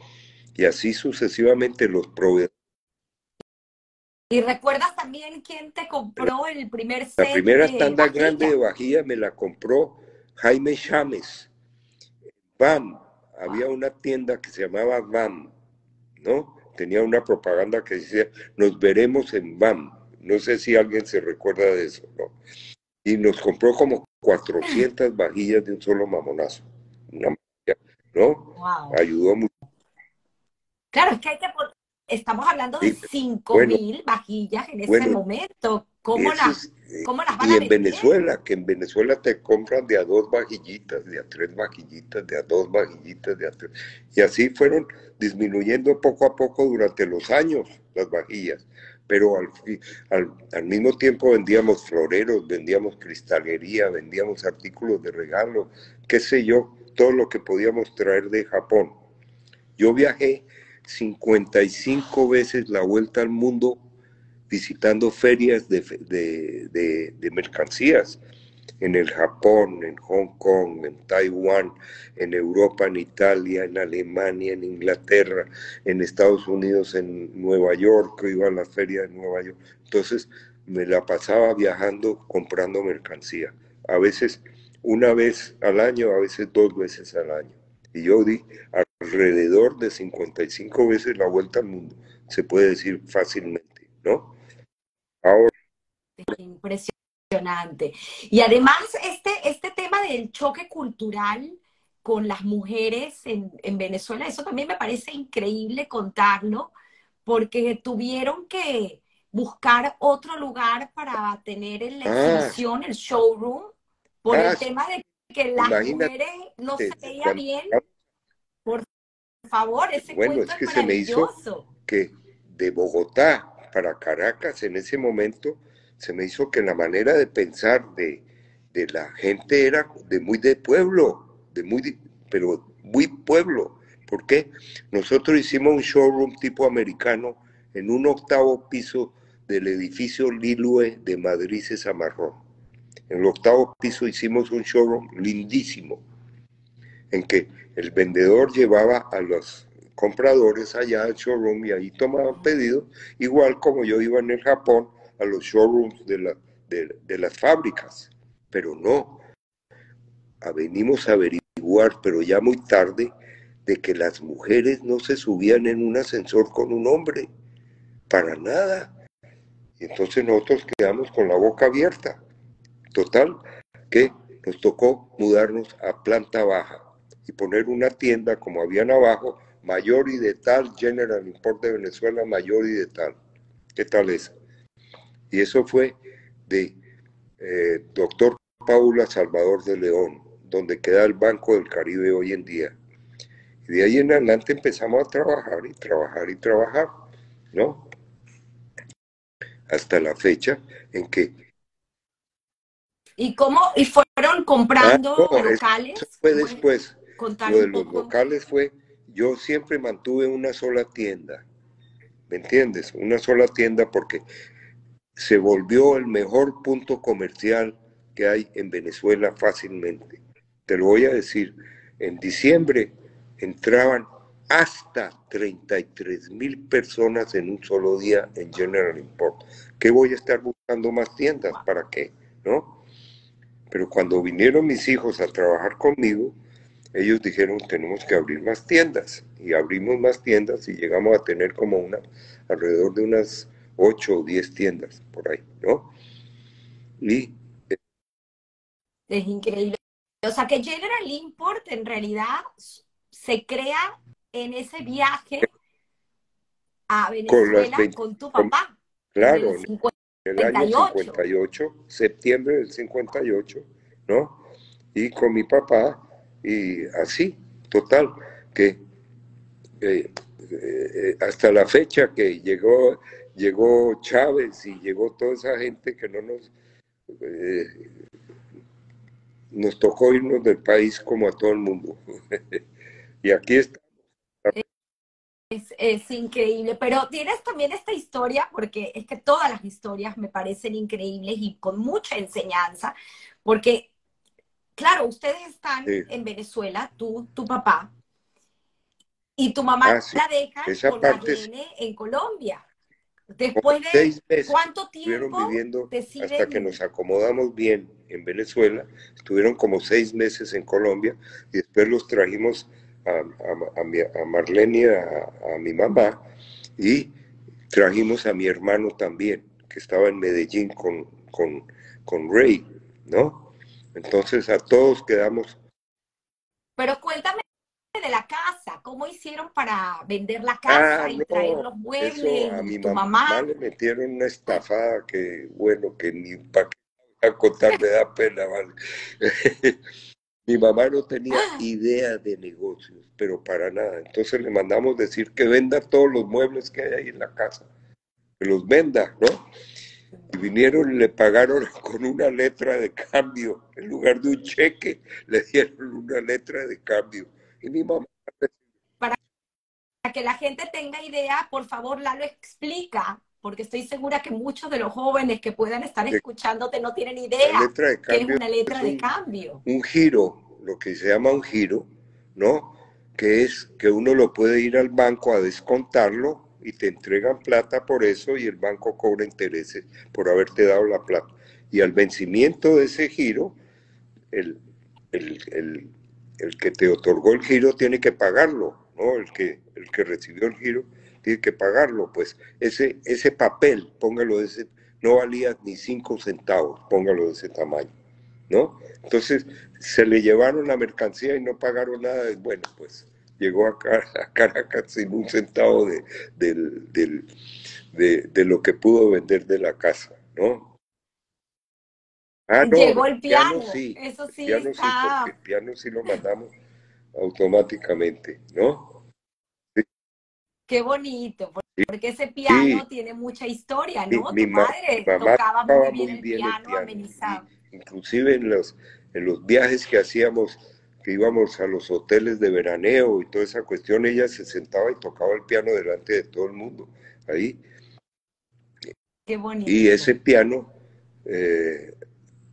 Y así sucesivamente los proveedores.
¿Y recuerdas también quién te compró el primer
La
set
primera
de
tanda grande de
vajilla?
vajilla me la compró Jaime Chames. BAM, había
Wow.
una tienda que se llamaba BAM, ¿no? Tenía una propaganda que decía, nos veremos en BAM. No sé si alguien se recuerda de eso, ¿no? Y nos compró como 400 vajillas de un solo mamonazo. Una maravilla, ¿no?
Wow.
Ayudó mucho.
Claro, es que estamos hablando de
Sí,
cinco
bueno,
mil vajillas en ese
bueno,
momento.
eso es,
¿Cómo las van
y
a
en
vender?
Venezuela, que en Venezuela te compran de a dos vajillitas, de a tres vajillitas, de a dos vajillitas, de a tres. Y así fueron disminuyendo poco a poco durante los años las vajillas. Pero al mismo tiempo vendíamos floreros, vendíamos cristalería, vendíamos artículos de regalo, qué sé yo. todo lo que podíamos traer de Japón. Yo viajé 55 veces la vuelta al mundo visitando ferias de mercancías en el Japón, en Hong Kong, en Taiwán, en Europa, en Italia, en Alemania, en Inglaterra, en Estados Unidos, en Nueva York, iba a la feria de Nueva York. Entonces me la pasaba viajando, comprando mercancía. A veces una vez al año, a veces 2 veces al año. Y yo di alrededor de 55 veces la vuelta al mundo, se puede decir fácilmente, ¿no? Ahora,
Impresionante. Y además este tema del choque cultural con las mujeres en Venezuela, eso también me parece increíble contarlo, porque tuvieron que buscar otro lugar para tener la
ah,
exhibición, el showroom, por
ah,
el tema de que las
imagínate,
mujeres no se veía
cuando,
bien. Por favor, ese
bueno,
cuento
es
es
que se me hizo
maravilloso.
que de Bogotá para Caracas en ese momento, se me hizo que la manera de pensar de la gente era de muy de pueblo, pero muy pueblo. ¿Por qué? Nosotros hicimos un showroom tipo americano en un 8º piso del edificio Lilue de Madrid César. En el 8º piso hicimos un showroom lindísimo, en que el vendedor llevaba a los compradores allá al showroom y ahí tomaban pedidos, igual como yo iba en el Japón a los showrooms de las fábricas. Pero no, venimos a averiguar, pero ya muy tarde, de que las mujeres no se subían en un ascensor con un hombre, para nada. Y entonces nosotros quedamos con la boca abierta. Total, que nos tocó mudarnos a planta baja y poner una tienda como habían abajo, Mayor y de tal, General Import de Venezuela, Mayor y de tal. ¿Qué tal es? Y eso fue de Doctor Paula Salvador de León, donde queda el Banco del Caribe hoy en día. Y de ahí en adelante empezamos a trabajar y trabajar y trabajar, ¿no? Hasta la fecha en que...
¿Y cómo? ¿Y fueron comprando
No, eso
locales?
fue
¿Puedes
después.
contar
Lo de
un
los
poco?
locales fue, yo siempre mantuve una sola tienda, ¿me entiendes? Una sola tienda porque se volvió el mejor punto comercial que hay en Venezuela fácilmente. Te lo voy a decir, en diciembre entraban hasta 33,000 personas en un solo día en General Import. ¿Qué voy a estar buscando más tiendas? ¿Para qué? ¿No? Pero cuando vinieron mis hijos a trabajar conmigo, ellos dijeron, tenemos que abrir más tiendas. Y abrimos más tiendas y llegamos a tener como alrededor de unas 8 o 10 tiendas por ahí, ¿no? Y
Es increíble. O sea que General Import en realidad se crea en ese viaje a
con las
Venezuela
20,
con tu papá en
claro,
el
en el año
58.
58, septiembre del 58, ¿no? Y con mi papá, y así, total, que hasta la fecha que llegó Chávez y llegó toda esa gente que no nos tocó irnos del país como a todo el mundo. Y aquí está.
Es increíble, pero tienes también esta historia, porque es que todas las historias me parecen increíbles y con mucha enseñanza, porque, claro, ustedes están
Sí.
en Venezuela, tú, tu papá, y tu mamá
Ah, sí.
la dejan
Esa
con
parte sí,
Marlene en Colombia.
como
Después de
6 meses
cuánto
estuvieron
tiempo
viviendo hasta que
deciden,
nos acomodamos bien en Venezuela. Estuvieron como 6 meses en Colombia y después los trajimos a Marlene, a mi mamá, y trajimos a mi hermano también, que estaba en Medellín con Ray, ¿no? Entonces a todos quedamos.
pero cuéntame de la casa, ¿cómo hicieron para vender la
Ah,
casa y traer
no,
los
eso
muebles
a
y
mi
tu
mamá
mamá?
le metieron una estafada que, bueno, que ni para qué contar me da pena, ¿vale? Mi mamá no tenía idea de negocios, pero para nada. Entonces le mandamos decir que venda todos los muebles que hay ahí en la casa, que los venda, ¿no? Y vinieron y le pagaron con una letra de cambio. En lugar de un cheque, le dieron una letra de cambio. Y mi mamá...
Para que la gente tenga idea, por favor, Lalo explica, porque estoy segura que muchos de los jóvenes que puedan estar escuchándote no tienen
La
idea
letra de
qué es
cambio
una
es
letra de cambio.
un giro, lo que se llama un giro, ¿no? Que es que uno lo puede ir al banco a descontarlo y te entregan plata por eso y el banco cobra intereses por haberte dado la plata. Y al vencimiento de ese giro, el, el, el, el que te otorgó el giro tiene que pagarlo, ¿no? El que recibió el giro tiene que pagarlo. Pues ese papel, póngalo de ese, no valía ni 5 centavos, póngalo de ese tamaño, ¿no? Entonces se le llevaron la mercancía y no pagaron nada. Bueno, pues llegó a Caracas sin un centavo de lo que pudo vender de la casa, ¿no? Ah, no,
Llegó el piano, eso
el
sí
piano sí, porque el
está,
piano sí lo mandamos automáticamente, ¿no?
qué bonito,
Sí,
porque ese
sí,
piano tiene mucha historia,
mi,
¿no?
mi
Tu
ma- mi
padre
mamá
tocaba
tocaba
muy bien
muy
el
bien el
piano,
piano, y
amenizaba.
inclusive en los viajes que hacíamos, que íbamos a los hoteles de veraneo y toda esa cuestión, ella se sentaba y tocaba el piano delante de todo el mundo, ahí.
Qué
Y ese
bonito.
piano eh,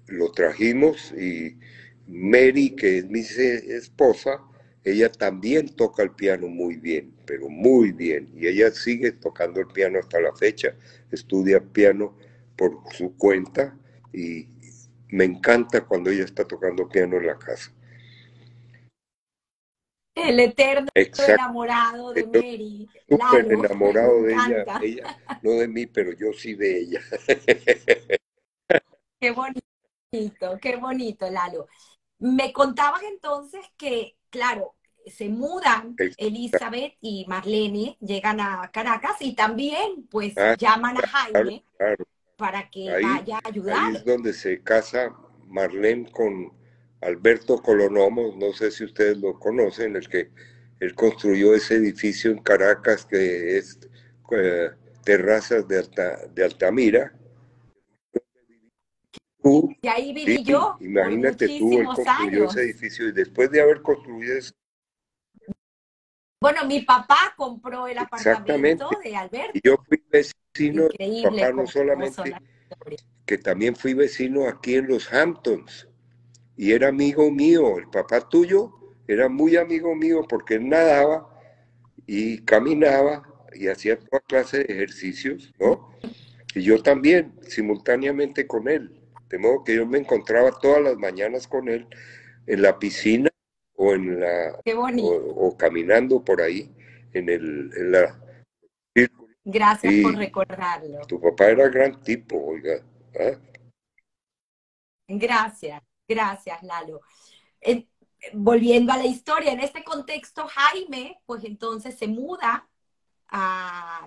lo trajimos y Mary, que es mi esposa, ella también toca el piano muy bien, pero muy bien. Y ella sigue tocando el piano hasta la fecha, estudia piano por su cuenta y me encanta cuando ella está tocando piano en la casa.
El eterno
Exacto,
enamorado de
estoy
Mary,
súper
Lalo, me
enamorado de
encanta.
ella, no de mí, pero yo sí de ella.
Qué qué bonito, Lalo. Me contabas entonces que, claro, se mudan Elizabeth y Marlene, llegan a Caracas y también pues
Ah,
llaman a
claro,
Jaime
claro.
para que
Ahí,
vaya a
ahí es
ayudar.
donde se casa Marlene con Alberto Colonomos, no sé si ustedes lo conocen, el que él construyó ese edificio en Caracas que es eh, Terrazas de Altamira. Tú,
Y ahí
sí,
viví yo por
imagínate tú, él
muchísimos
construyó ese
años.
edificio y después de haber construido eso,
Bueno, mi papá compró el apartamento
exactamente,
de
y
Alberto.
yo fui vecino de mi
Increíble
papá, no
cómo son
solamente,
las historias.
que también fui vecino aquí en los Hamptons. Y era amigo mío, el papá tuyo era muy amigo mío porque él nadaba y caminaba y hacía toda clase de ejercicios, ¿no? Y yo también, simultáneamente con él. De modo que yo me encontraba todas las mañanas con él en la piscina o
Qué bonito.
o caminando por ahí en la
Gracias por
y
recordarlo.
tu papá era gran tipo, oiga. ¿Ah?
Gracias, gracias, Lalo. Eh, Volviendo a la historia, en este contexto, Jaime, pues entonces se muda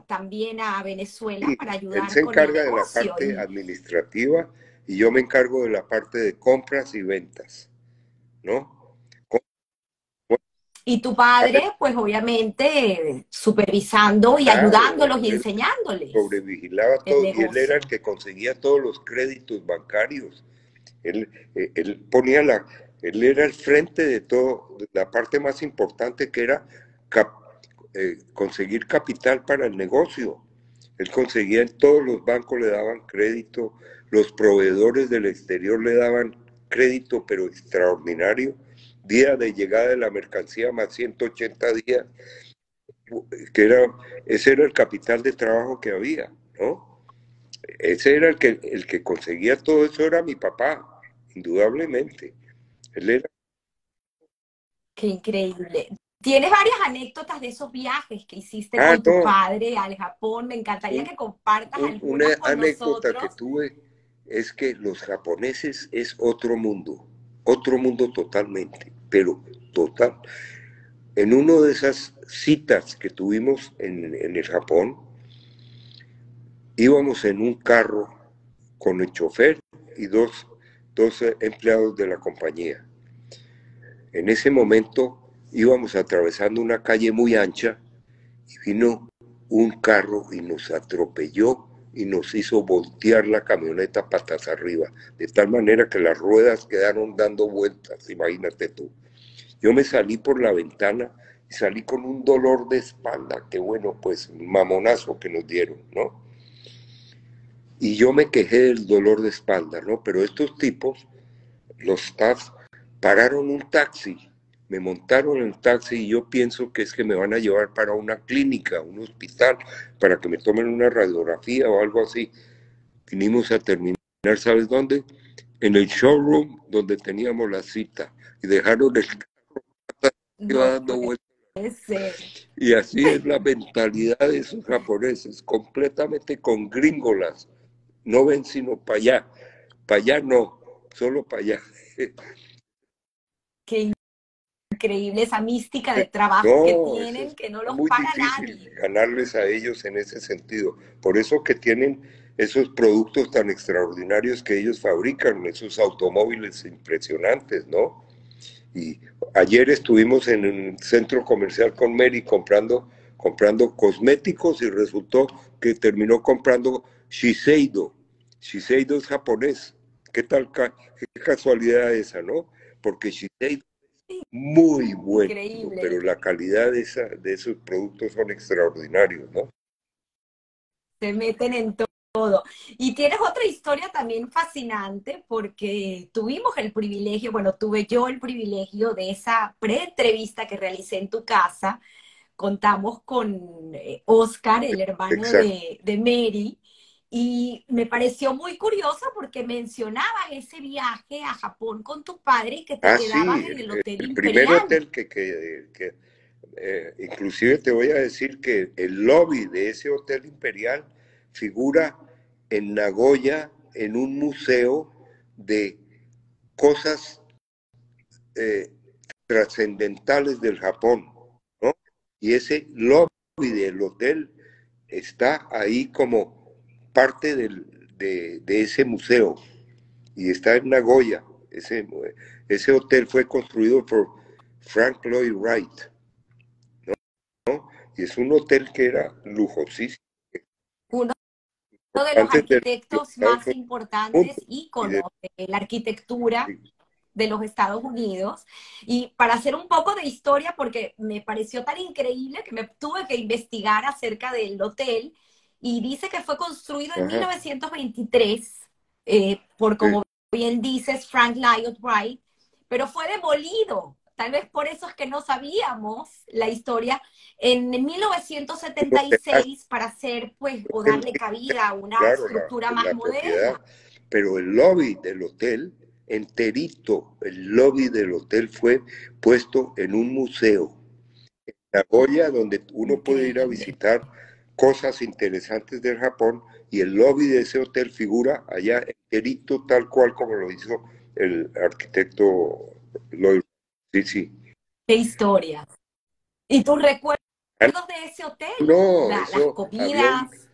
también a Venezuela
Y
para
él
ayudar
se
con el
encarga de la
negocio.
parte administrativa y yo me encargo de la parte de compras y ventas, ¿no? Com-
Y tu padre, pues obviamente, supervisando y ayudándolos
Claro,
y
él
enseñándoles
sobrevigilaba
el
todo y él era el
negocio.
que conseguía todos los créditos bancarios. Él ponía él era el frente de todo, de la parte más importante que era cap- conseguir capital para el negocio. Él conseguía en todos los bancos, le daban crédito, los proveedores del exterior le daban crédito, pero extraordinario. Día de llegada de la mercancía más 180 días, que ese era el capital de trabajo que había, ¿no? Ese era el que conseguía todo eso, era mi papá, indudablemente. Él era
Qué increíble. ¿Tienes varias anécdotas de esos viajes que hiciste
Ah,
con tu
no,
padre al Japón? Me encantaría
un-
que compartas
una
algunas con
anécdota que
nosotros.
tuve es que los japoneses es otro mundo totalmente, pero total. En una de esas citas que tuvimos en el Japón, íbamos en un carro con el chofer y dos empleados de la compañía. En ese momento íbamos atravesando una calle muy ancha y vino un carro y nos atropelló y nos hizo voltear la camioneta patas arriba, de tal manera que las ruedas quedaron dando vueltas, imagínate tú. Yo me salí por la ventana y salí con un dolor de espalda, que bueno, pues un mamonazo que nos dieron, ¿no? Y yo me quejé del dolor de espalda, ¿no? Pero estos tipos, los staffs, pararon un taxi, me montaron en el taxi y yo pienso que es que me van a llevar para una clínica, un hospital, para que me tomen una radiografía o algo así. Vinimos a terminar, ¿sabes dónde? En el showroom donde teníamos la cita y dejaron el carro iba
No
dando vueltas.
puede ser.
Y así es la mentalidad de esos japoneses, completamente con gringolas. No ven sino para allá no, solo para allá.
Qué increíble esa mística de trabajo que
No, eso
tienen,
es
que no los
muy
para
difícil
nadie.
ganarles a ellos en ese sentido. Por eso que tienen esos productos tan extraordinarios que ellos fabrican, esos automóviles impresionantes, ¿no? Y ayer estuvimos en un centro comercial con Mary comprando cosméticos y resultó que terminó comprando Shiseido. Shiseido es japonés. ¿Qué tal? Qué casualidad esa, ¿no? Porque Shiseido muy bueno,
Increíble.
pero la calidad de esos productos son extraordinarios, ¿no?
Se meten en todo. Y tienes otra historia también fascinante porque tuvimos el privilegio, bueno, tuve yo el privilegio de esa pre-entrevista que realicé en tu casa. Contamos con Oscar, el hermano
Exacto.
de Mary, y me pareció muy curioso porque mencionabas ese viaje a Japón con tu padre y que te
Ah,
quedabas
sí,
en el Hotel
el primer
Imperial.
hotel inclusive te voy a decir que el lobby de ese Hotel Imperial figura en Nagoya en un museo de cosas eh, trascendentales del Japón, ¿no? Y ese lobby del hotel está ahí como parte de ese museo y está en Nagoya. Ese hotel fue construido por Frank Lloyd Wright, ¿no? Y es un hotel que era lujosísimo
Uno de los
antes de los
arquitectos
Estados
más
Unidos
importantes,
y de,
íconos de la arquitectura de los Estados Unidos. Y para hacer un poco de historia, porque me pareció tan increíble que me tuve que investigar acerca del hotel, y dice que fue construido en
ajá,
1923 por,
sí,
como bien dices, Frank Lloyd Wright, pero fue demolido. Tal vez por eso es que no sabíamos la historia en
los demás
1976 para hacer, pues, o
el-
darle cabida a una
claro,
estructura más
la propiedad,
moderna.
pero el lobby del hotel, enterito, el lobby del hotel fue puesto en un museo, Nagoya, donde uno puede ir a
Increíble.
visitar cosas interesantes del Japón y el lobby de ese hotel figura allá enterito tal cual como lo hizo el arquitecto Lloyd. Sí, sí.
Qué historia. ¿Y tus recuerdos de ese hotel?
No,
Las
eso había un
comidas.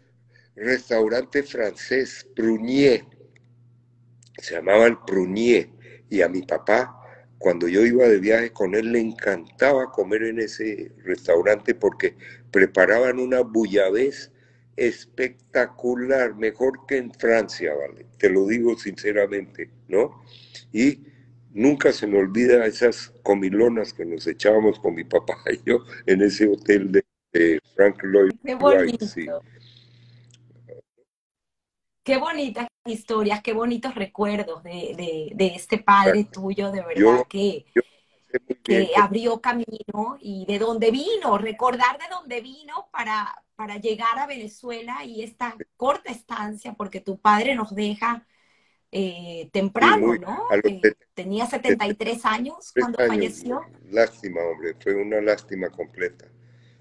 restaurante francés, Prunier, se llamaba el Prunier, y a mi papá, cuando yo iba de viaje con él, le encantaba comer en ese restaurante porque preparaban una bouillabaisse espectacular, mejor que en Francia, ¿vale? Te lo digo sinceramente, ¿no? Y nunca se me olvida esas comilonas que nos echábamos con mi papá y yo en ese hotel de Frank Lloyd
Qué
Wright, sí.
bonito. Qué bonitas historias, qué bonitos recuerdos de este padre
Exacto.
tuyo, de
Yo,
verdad,
yo sé muy bien
que abrió camino y de dónde vino, recordar de dónde vino para llegar a Venezuela y esta corta estancia, porque tu padre nos deja
sí,
temprano,
muy,
¿no?
a los
Tenía 73 años
73
cuando
años,
falleció.
lástima, hombre, fue una lástima completa.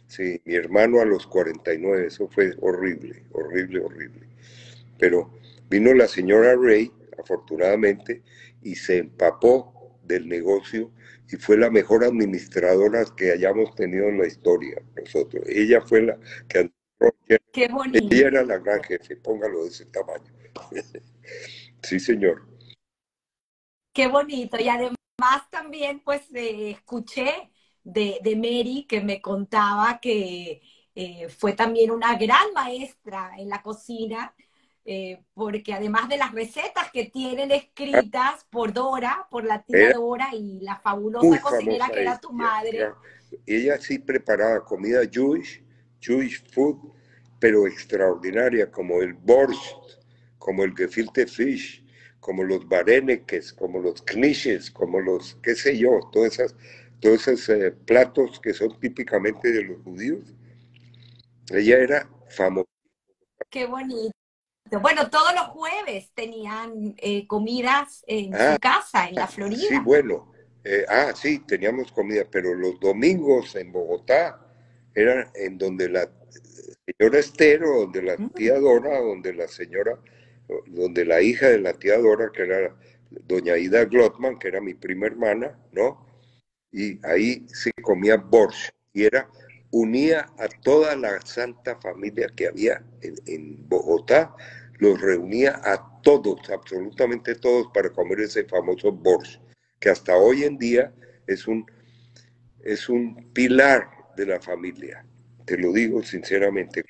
Sí, mi hermano a los 49, eso fue horrible, horrible, horrible. Pero vino la señora Ray, afortunadamente, y se empapó del negocio y fue la mejor administradora que hayamos tenido en la historia nosotros. Ella fue la que administró,
Qué
ella
bonito.
era la gran jefe, póngalo de ese tamaño. Sí, señor.
Qué bonito. Y además también, pues, escuché de Mary que me contaba que fue también una gran maestra en la cocina, porque además de las recetas que tienen
Ah,
escritas por Dora, por la tía
era
Dora y la
muy
fabulosa cocinera
famosa
que era tu
ella.
madre.
Ella sí preparaba comida Jewish food, pero extraordinaria, como el borscht, como el gefilte fish, como los varenekes, como los knishes, como los, qué sé yo, todos esos platos que son típicamente de los judíos. Ella era famosa.
Qué bonito. Bueno, todos los jueves tenían comidas en
Ah,
su casa, en la
sí,
Florida.
bueno. Sí, teníamos comida, pero los domingos en Bogotá eran en donde la señora Esther, o donde la
Mm.
tía Dora, donde la hija de la tía Dora, que era doña Ida Glotman, que era mi prima hermana, ¿no? Y ahí se comía borscht, y unía a toda la santa familia que había en Bogotá, los reunía a todos, absolutamente todos, para comer ese famoso borscht, que hasta hoy en día es es un pilar de la familia, te lo digo sinceramente.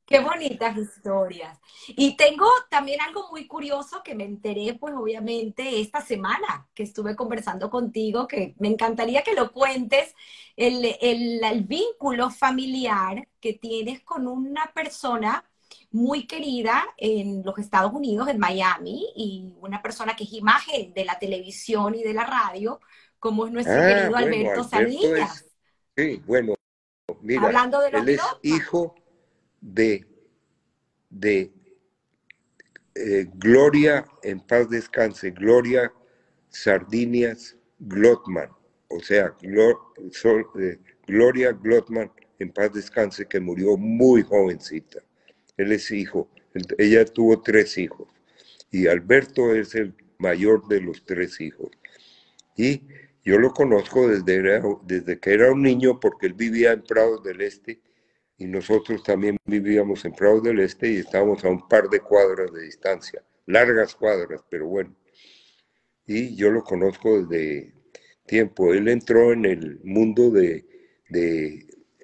Qué bonitas historias. Y tengo también algo muy curioso que me enteré, pues obviamente, esta semana que estuve conversando contigo, que me encantaría que lo cuentes, el vínculo familiar que tienes con una persona muy querida en los Estados Unidos, en Miami, y una persona que es imagen de la televisión y de la radio, como es nuestro
Ah,
querido
bueno,
Alberto
Alberto
Sardillas,
es, sí, bueno, mira,
hablando de los
él es
Glotman.
hijo de, de Gloria, en paz descanse, Gloria Sardinias Glotman, o sea, Gloria Glotman, en paz descanse, que murió muy jovencita. Él es hijo, ella tuvo tres hijos, y Alberto es el mayor de los tres hijos. Y yo lo conozco desde que era un niño, porque él vivía en Prados del Este y nosotros también vivíamos en Prados del Este y estábamos a un par de cuadras de distancia, largas cuadras, pero bueno. Y yo lo conozco desde tiempo. Él entró en el mundo de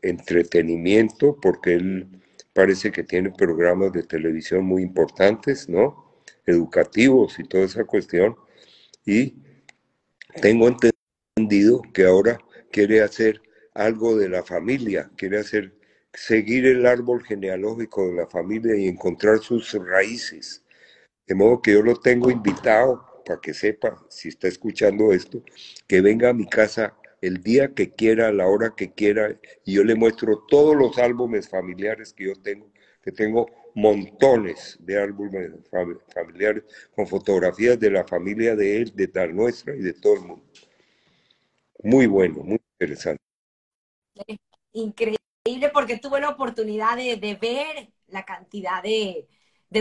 entretenimiento porque él parece que tiene programas de televisión muy importantes, ¿no? Educativos y toda esa cuestión. Y tengo entendido que ahora quiere hacer algo de la familia, seguir el árbol genealógico de la familia y encontrar sus raíces. De modo que yo lo tengo invitado para que sepa, si está escuchando esto, que venga a mi casa el día que quiera, a la hora que quiera, y yo le muestro todos los álbumes familiares que tengo montones de álbumes familiares con fotografías de la familia de él, de la nuestra y de todo el mundo. Muy bueno, muy interesante.
Increíble porque tuve la oportunidad de ver la cantidad de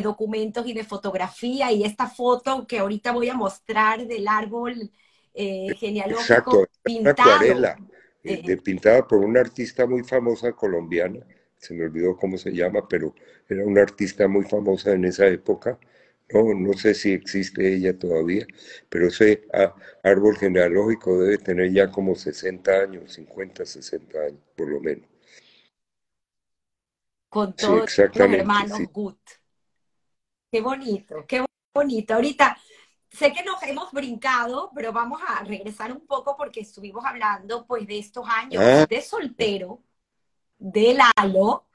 documentos y de fotografía y esta foto que ahorita voy a mostrar del árbol
Exacto,
genealógico
una
pintado.
acuarela
Eh,
pintada por una artista muy famosa colombiana, se me olvidó cómo se llama, pero era una artista muy famosa en esa época. No, no sé si existe ella todavía, pero ese árbol genealógico debe tener ya como 60 años, 50, 60 años, por lo menos.
con
Sí,
todos los
exactamente, sí.
hermanos Gut. Qué bonito, qué bonito. Ahorita sé que nos hemos brincado, pero vamos a regresar un poco porque estuvimos hablando pues de estos años
Ah,
de soltero, de Lalo,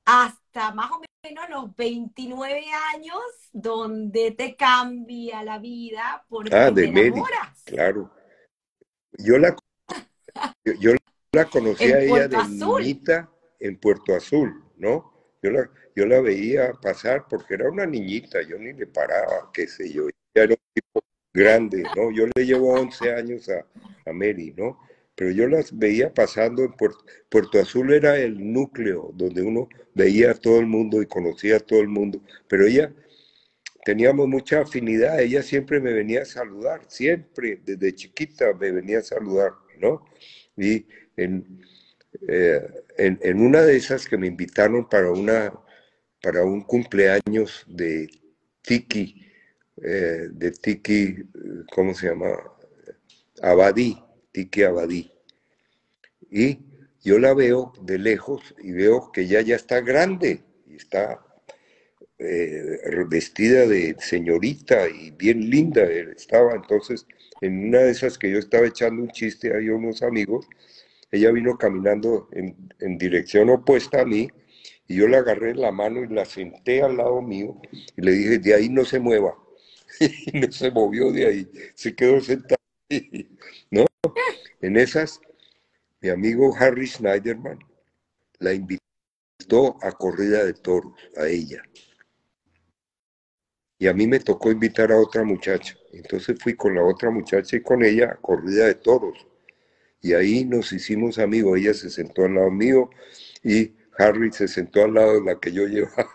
hasta más o menos los 29 años, donde te cambia la vida porque
de
te
Mary,
enamoras
claro. Yo la yo la conocí
en
a ella
Puerto
de
Azul.
niñita en Puerto Azul, ¿no? Yo la veía pasar porque era una niñita, yo ni le paraba, qué sé yo, ya era un tipo grande, ¿no? Yo le llevo 11 años a Mary, ¿no? Pero yo las veía pasando en Puerto Azul, era el núcleo donde uno veía a todo el mundo y conocía a todo el mundo, pero ella, teníamos mucha afinidad, ella siempre me venía a saludar, siempre, desde chiquita me venía a saludar, ¿no? Y en, eh, en una de esas que me invitaron para un cumpleaños Tiki, de Tiki, ¿cómo se llama? Abadí, Tiki Abadí. Y yo la veo de lejos y veo que ella ya está grande y está vestida de señorita y bien linda estaba. Entonces, en una de esas que yo estaba echando un chiste ahí a unos amigos, ella vino caminando en dirección opuesta a mí y yo la agarré en la mano y la senté al lado mío y le dije, de ahí no se mueva. Y no se movió de ahí, se quedó sentada ahí, ¿no? En esas, mi amigo Harry Schneiderman la invitó a corrida de toros, a ella. Y a mí me tocó invitar a otra muchacha. Entonces fui con la otra muchacha y con ella a corrida de toros. Y ahí nos hicimos amigos. Ella se sentó al lado mío y Harry se sentó al lado de la que yo llevaba.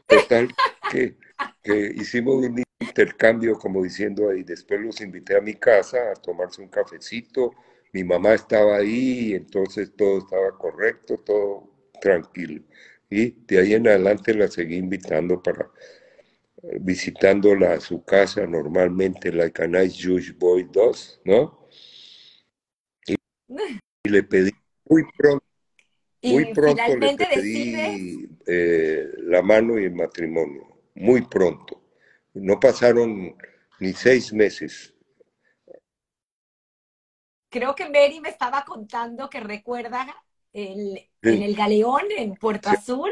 Total, que, que hicimos un intercambio, como diciendo ahí. Después los invité a mi casa a tomarse un cafecito. Mi mamá estaba ahí, y entonces todo estaba correcto, todo tranquilo. Y de ahí en adelante la seguí invitando para visitándola a su casa normalmente, like a nice Jewish boy does, ¿no? Y le pedí muy
Y
pronto le
finalmente decides,
pedí la mano y el matrimonio, muy pronto. No pasaron ni 6 meses.
creo que Mary me estaba contando que recuerda en el Galeón, en Puerto
Sí.
Azul,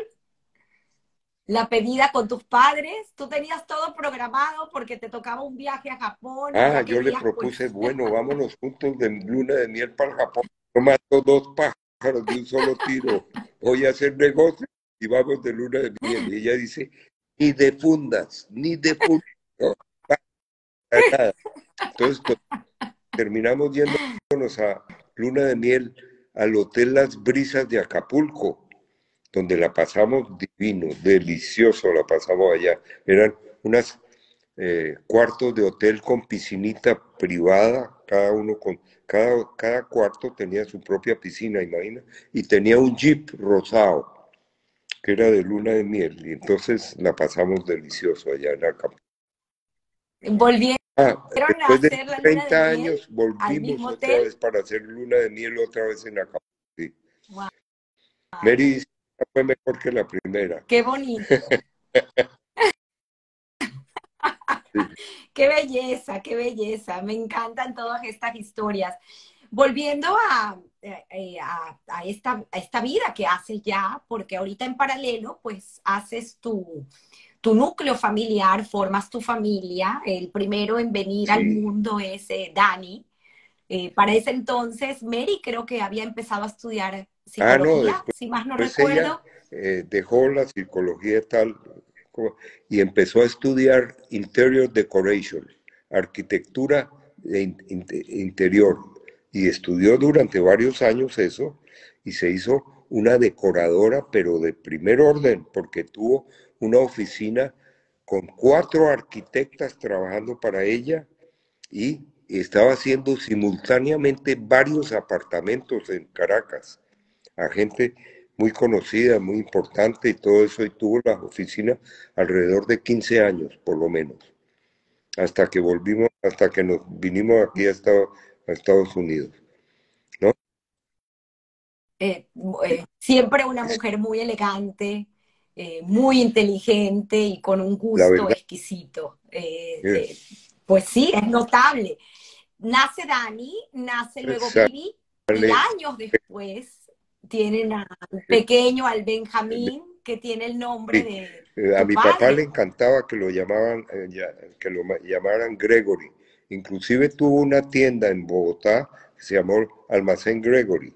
la pedida con tus padres. Tú tenías todo programado porque te tocaba un viaje a Japón y
Ah,
ya
yo le
querías,
propuse,
pues,
bueno, vámonos juntos de luna de miel para el Japón. Yo mato dos pájaros de un solo tiro. Voy a hacer negocio y vamos de luna de miel. Y ella dice, ni de fundas, ni de fundas. No, para nada. Entonces terminamos yéndonos a luna de miel al Hotel Las Brisas de Acapulco, donde la pasamos divino, delicioso la pasamos allá. Eran unas cuartos de hotel con piscinita privada, cada cuarto tenía su propia piscina, imagina, y tenía un jeep rosado, que era de luna de miel, y entonces la pasamos delicioso allá en Acapulco.
volvieron
Ah,
a
después de
hacer la luna de
30
miel
años
al
volvimos
mismo
otra
hotel.
vez para hacer luna de miel otra vez en Acapulco. Sí.
Wow,
Mary fue mejor que la primera.
qué bonito,
Sí.
qué belleza, qué belleza. Me encantan todas estas historias. Volviendo a esta vida que haces ya, porque ahorita en paralelo, pues haces tu núcleo familiar, formas tu familia. El primero en venir al
Sí.
mundo es Dani. Para ese entonces, Mary creo que había empezado a estudiar
Ah, no,
psicología, si más no
después ella
recuerdo.
dejó la psicología y tal y empezó a estudiar interior decoration, arquitectura interior, y estudió durante varios años eso y se hizo una decoradora, pero de primer orden, porque tuvo una oficina con 4 arquitectas trabajando para ella y estaba haciendo simultáneamente varios apartamentos en Caracas a gente muy conocida, muy importante y todo eso, y tuvo la oficina alrededor de 15 años, por lo menos, hasta que volvimos, hasta que nos vinimos aquí a Estados Unidos, ¿no?
Eh, Siempre una mujer muy elegante, muy inteligente y con un
La
gusto
verdad,
exquisito.
es,
Pues sí, es notable. Nace Dani, nace luego Vivi y
sale,
años después tienen al pequeño, al Benjamín, que tiene el nombre
sí,
de
a
tu
mi papá le
padre.
encantaba que lo llamaban, que lo llamaran Gregory. Inclusive tuvo una tienda en Bogotá que se llamó Almacén Gregory,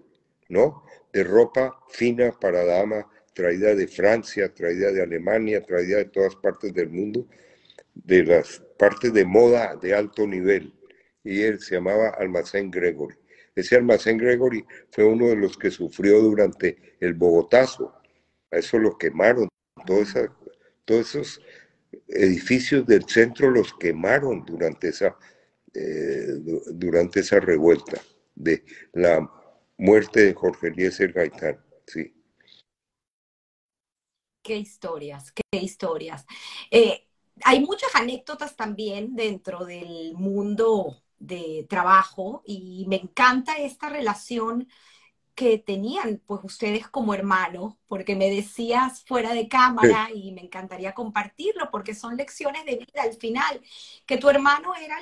¿no? De ropa fina para dama, traída de Francia, traída de Alemania, traída de todas partes del mundo, de las partes de moda de alto nivel. Y él se llamaba Almacén Gregory. Ese Almacén Gregory fue uno de los que sufrió durante el Bogotazo. A eso lo quemaron, todos esos edificios del centro los quemaron durante esa revuelta de la muerte de Jorge Eliezer Gaitán. Sí,
Qué historias, qué historias. Eh, Hay muchas anécdotas también dentro del mundo de trabajo y me encanta esta relación que tenían pues ustedes como hermanos, porque me decías fuera de cámara y me encantaría compartirlo, porque son lecciones de vida al final, que tu hermano era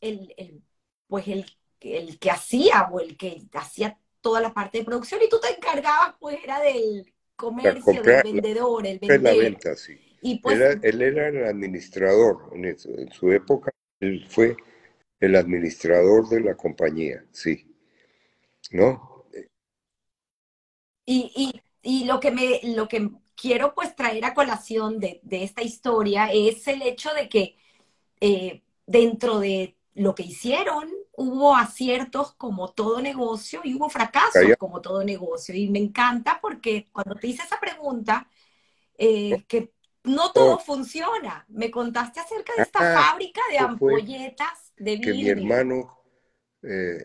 el, pues el que hacía o el que hacía toda la parte de producción y tú te encargabas pues era del
La
comercio, del
comprar,
vendedor, el
la
vender.
venta, sí.
Y pues
Él era el administrador en eso. En su época, él fue el administrador de la compañía, sí, ¿no?
y lo que quiero pues traer a colación de esta historia es el hecho de que dentro de lo que hicieron hubo aciertos como todo negocio y hubo fracasos
Calla-
como todo negocio. Y me encanta porque cuando te hice esa pregunta, que no todo
no,
funciona, me contaste acerca de esta
ah,
fábrica de
eso fue
ampolletas de
que mi
vidrio.
hermano, eh,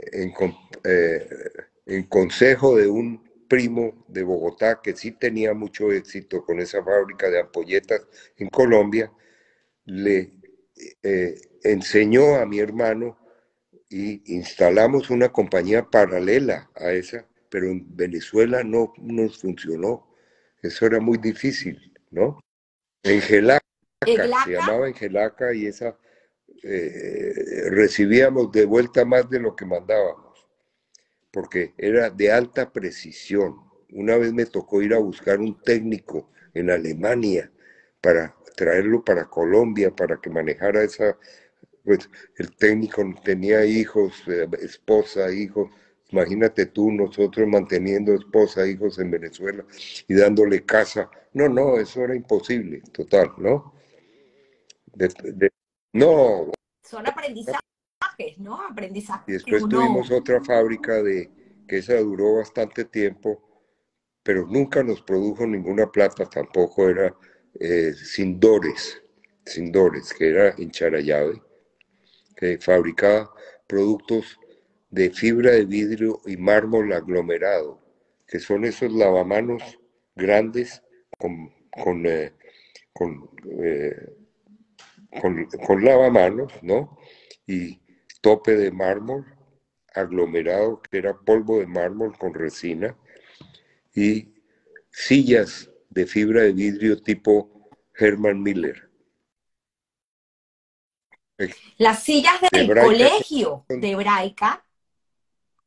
en consejo de un primo de Bogotá que sí tenía mucho éxito con esa fábrica de ampolletas en Colombia, le enseñó a mi hermano y instalamos una compañía paralela a esa, pero en Venezuela no nos funcionó. Eso era muy difícil, ¿no? Engelaca, se
Eglaca,
llamaba Engelaca y esa recibíamos de vuelta más de lo que mandábamos, porque era de alta precisión. Una vez me tocó ir a buscar un técnico en Alemania para traerlo para Colombia, para que manejara esa, pues el técnico tenía hijos, esposa, hijos. Imagínate tú, nosotros manteniendo esposa, hijos en Venezuela y dándole casa. No, no, eso era imposible, total, ¿no? No,
son aprendizajes, ¿no?
y
Aprendizajes que
después tuvimos
uno
otra fábrica que esa duró bastante tiempo, pero nunca nos produjo ninguna plata, tampoco era Sin Dores, que era en Charallave, que fabricaba productos de fibra de vidrio y mármol aglomerado, que son esos lavamanos grandes con, con, eh, con, eh, con lavamanos, ¿no? Y tope de mármol aglomerado, que era polvo de mármol con resina, y sillas de fibra de vidrio tipo Herman Miller.
las sillas del
Hebraica,
colegio de Hebraica,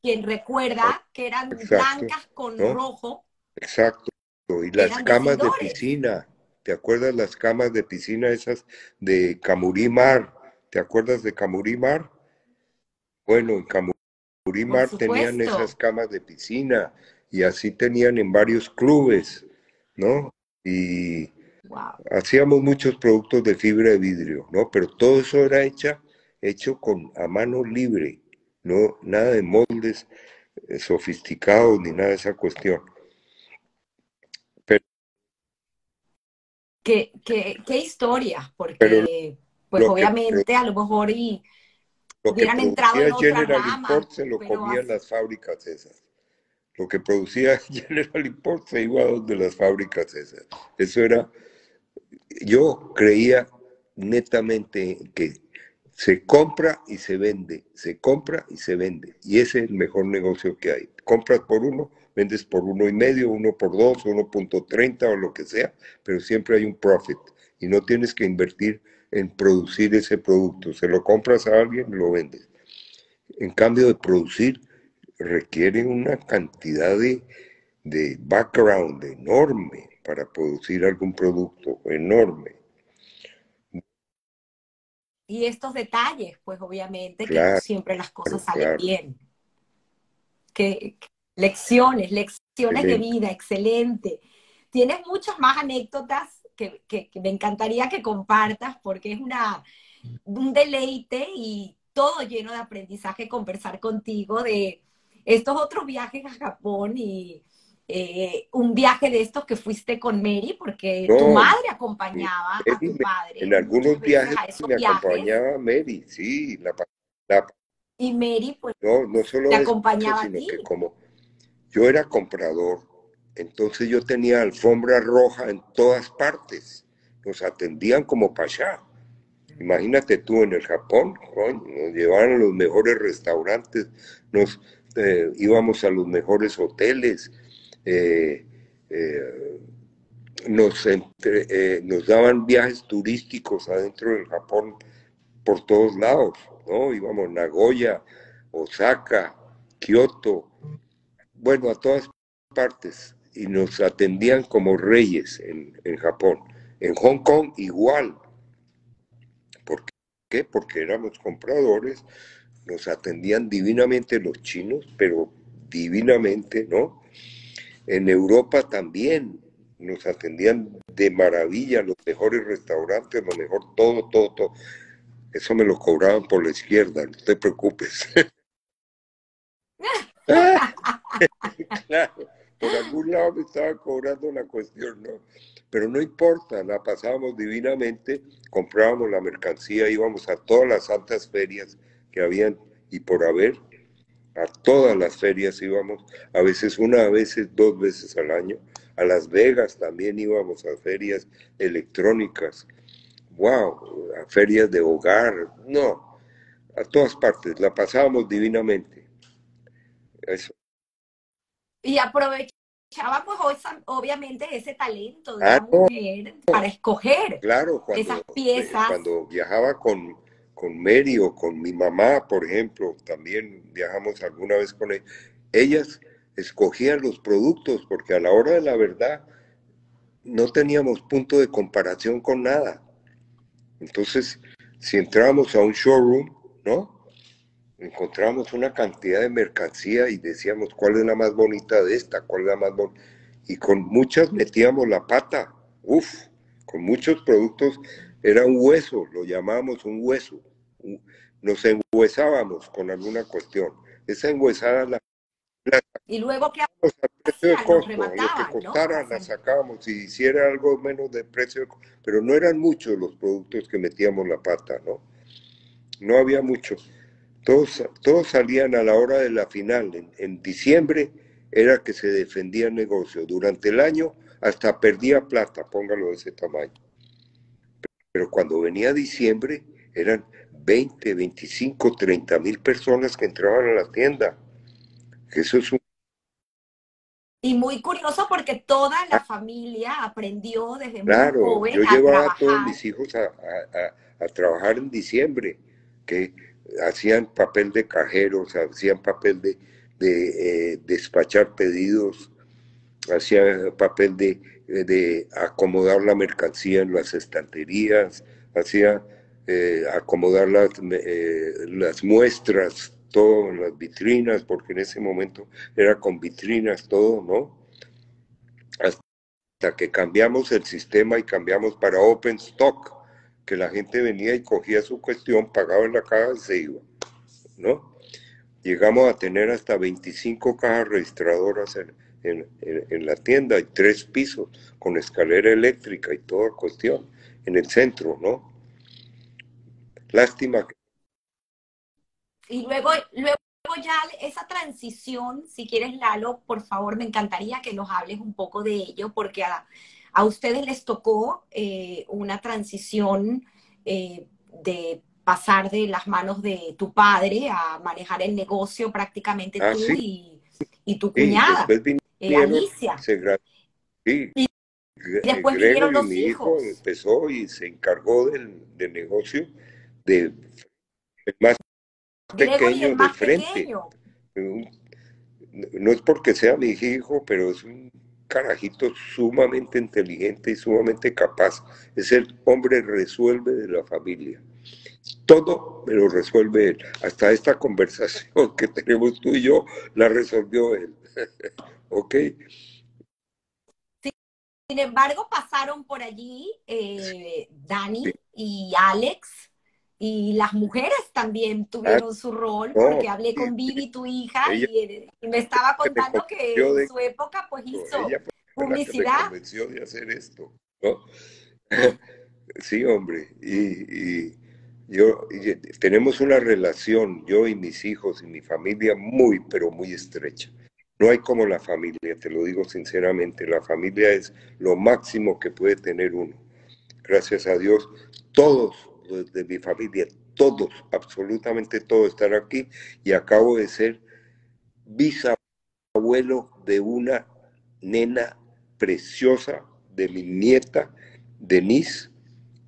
quien recuerda que eran
exacto,
blancas con
¿no?
rojo,
Exacto. Y las
eran de
camas de
Sindores,
piscina, ¿te acuerdas las camas de piscina esas de Camurí-Mar? ¿Te acuerdas de Camurí-Mar? Bueno, en
por
Camurí-Mar tenían esas
supuesto.
camas de piscina y así tenían en varios clubes, ¿no? Y
Wow.
hacíamos muchos productos de fibra de vidrio, ¿no? Pero todo eso era hecho a mano libre, no nada de moldes sofisticados ni nada de esa cuestión. Pero,
Qué historias,
pero
porque pues
lo que
obviamente a lo mejor y
Lo que
hubieran entrado
producía
en otra
General
rama,
Import se lo
pero
comían las fábricas esas. Lo que producía General Import se iba a donde las fábricas esas. Eso era, yo creía netamente que se compra y se vende, se compra y se vende. Y ese es el mejor negocio que hay. Compras por uno, vendes por 1,5, 1 por 2, 1,30 o lo que sea, pero siempre hay un profit. Y no tienes que invertir en producir ese producto. Se lo compras a alguien y lo vendes. En cambio de producir, requiere una cantidad de background enorme para producir algún producto enorme.
y estos detalles, pues obviamente que no
Claro,
siempre las cosas salen
claro.
bien. Que lecciones de
Excelente.
vida, excelente. Tienes muchas más anécdotas que me encantaría que compartas porque es un deleite y todo lleno de aprendizaje conversar contigo de estos otros viajes a Japón y un viaje de estos que fuiste con Mary, porque tu
No,
madre acompañaba a
Mary
tu padre
en
muchas
algunos
veces
viajes
a esos
me
viajes
acompañaba Mary, sí, la-
y Mary pues
no, no
te
solo eso,
acompañaba a
sino que
ti.
como yo era comprador, entonces yo tenía alfombra roja en todas partes, nos atendían como pasha. Imagínate tú en el Japón, coño, nos llevaban a los mejores restaurantes, nos íbamos a los mejores hoteles, eh, eh, nos daban viajes turísticos adentro del Japón por todos lados, ¿no? Íbamos a Nagoya, Osaka, Kioto, bueno, a todas partes, y nos atendían como reyes en Japón. En Hong Kong igual. ¿Por qué? Porque éramos compradores, nos atendían divinamente los chinos, pero divinamente, ¿no? En Europa también nos atendían de maravilla, los mejores restaurantes, lo mejor, todo, todo, todo. Eso me lo cobraban por la izquierda, no te preocupes. Claro, por algún lado me estaba cobrando la cuestión, ¿no? Pero no importa, la pasábamos divinamente, comprábamos la mercancía, íbamos a todas las altas ferias que habían y por haber, a todas las ferias íbamos, a veces una, a veces dos veces al año. A Las Vegas también íbamos a ferias electrónicas, wow, a ferias de hogar, no, a todas partes, la pasábamos divinamente. Eso.
Y aprovechaba pues obviamente ese talento de
Ah,
la
no,
mujer para escoger
claro,
esas piezas.
cuando viajaba con Mary o con mi mamá, por ejemplo, también viajamos alguna vez con ellas escogían los productos porque a la hora de la verdad no teníamos punto de comparación con nada. Entonces, si entrábamos a un showroom, ¿no? Encontrábamos una cantidad de mercancía y decíamos cuál es la más bonita de esta, cuál es la más bonita. Y con muchas metíamos la pata. Uf, con muchos productos era un hueso, lo llamábamos un hueso. Nos enhuesábamos con alguna cuestión. Esa enhuesada la
Y luego, ¿qué
sacábamos al precio de
hacían? Los
costo, lo que
remataban, ¿no?
costara la sacábamos. Si hiciera algo menos de precio, pero no eran muchos los productos que metíamos la pata, ¿no? No había muchos. Todos salían a la hora de la final. En diciembre era que se defendía el negocio. Durante el año hasta perdía plata, póngalo de ese tamaño. Pero cuando venía diciembre eran 20, 25, 30,000 personas que entraban a la tienda. Eso es un...
Y muy curioso porque toda la familia aprendió desde muy
Claro,
joven
yo
a
llevaba a todos
trabajar.
mis hijos a trabajar en diciembre, que hacían papel de cajeros, hacían papel de despachar pedidos, hacía papel de acomodar la mercancía en las estanterías, hacía acomodar las muestras, todo en las vitrinas, porque en ese momento era con vitrinas todo, ¿no? Hasta que cambiamos el sistema y cambiamos para Open Stock, que la gente venía y cogía su cuestión, pagaba en la caja y se iba, ¿no? Llegamos a tener hasta 25 cajas registradoras en la tienda y 3 pisos con escalera eléctrica y toda cuestión en el centro, ¿no? Lástima que...
Y luego ya esa transición, si quieres, Lalo, por favor, me encantaría que nos hables un poco de ello, porque a ustedes les tocó una transición de pasar de las manos de tu padre a manejar el negocio prácticamente
Ah,
tú
sí,
y tu
sí,
cuñada,
después vinieron,
Alicia.
sí,
Y después vinieron
Gregory,
los
mi hijo,
hijos.
empezó y se encargó del negocio de el más
Gregory, el
pequeño de
más
frente.
pequeño.
No es porque sea mi hijo, pero es un carajito sumamente inteligente y sumamente capaz. Es el hombre resuelve de la familia. Todo me lo resuelve él. Hasta esta conversación que tenemos tú y yo la resolvió él. ¿Ok?
Sin embargo, pasaron por allí
Sí.
Dani y Alex, y las mujeres también
Ah,
tuvieron su rol,
no,
porque hablé
sí,
con Vivi, tu hija,
ella
y me estaba
que me
contando que
convenció
en
de
su época pues
esto.
hizo
Ella fue la que me
publicidad.
convenció de hacer esto. ¿No? Sí, hombre, tenemos una relación, yo y mis hijos y mi familia, muy, pero muy estrecha. No hay como la familia, te lo digo sinceramente, la familia es lo máximo que puede tener uno. Gracias a Dios, todos los de mi familia, todos, absolutamente todos están aquí y acabo de ser bisabuelo de una nena preciosa de mi nieta Denise,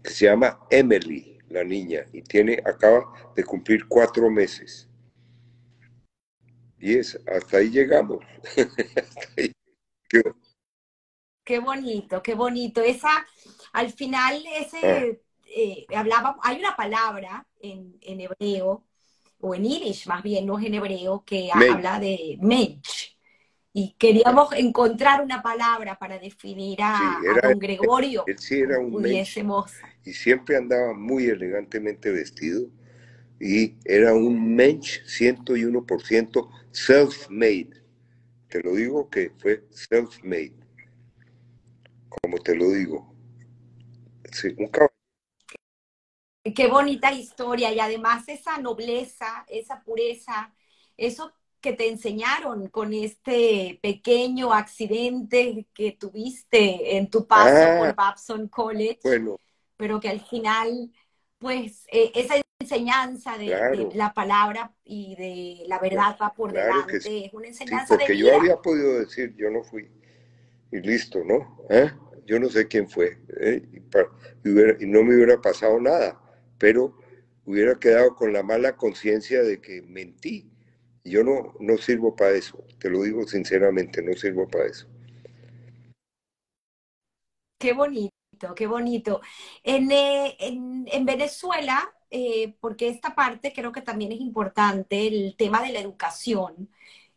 que se llama Emily, la niña, y acaba de cumplir 4 meses. Y hasta ahí llegamos. Hasta ahí.
Qué bonito, qué bonito. Al final,
Ah,
hay una palabra en hebreo, o en Yiddish más bien, no es en hebreo, que
Mensch.
habla de mensch. Y queríamos encontrar una palabra para definir
Sí,
a don Gregorio,
él sí era
como
un mensch
pudiésemos.
y siempre andaba muy elegantemente vestido y era un mensch 101% self-made. Te lo digo que fue self-made, como te lo digo. Sí, un caballo.
Qué bonita historia y además esa nobleza, esa pureza, eso que te enseñaron con este pequeño accidente que tuviste en tu paso
Ah,
por Babson College,
bueno,
pero que al final, pues esa enseñanza de
claro,
la palabra y de la verdad va por
claro que
delante, es una
sí,
enseñanza de
porque yo
vida.
habría podido decir, yo no fui, y listo, ¿no? ¿Eh? Yo no sé quién fue, ¿eh? Y no me hubiera pasado nada, pero hubiera quedado con la mala conciencia de que mentí. Y yo no sirvo para eso, te lo digo sinceramente, no sirvo para eso.
Qué bonito, qué bonito. En Venezuela, porque esta parte creo que también es importante, el tema de la educación,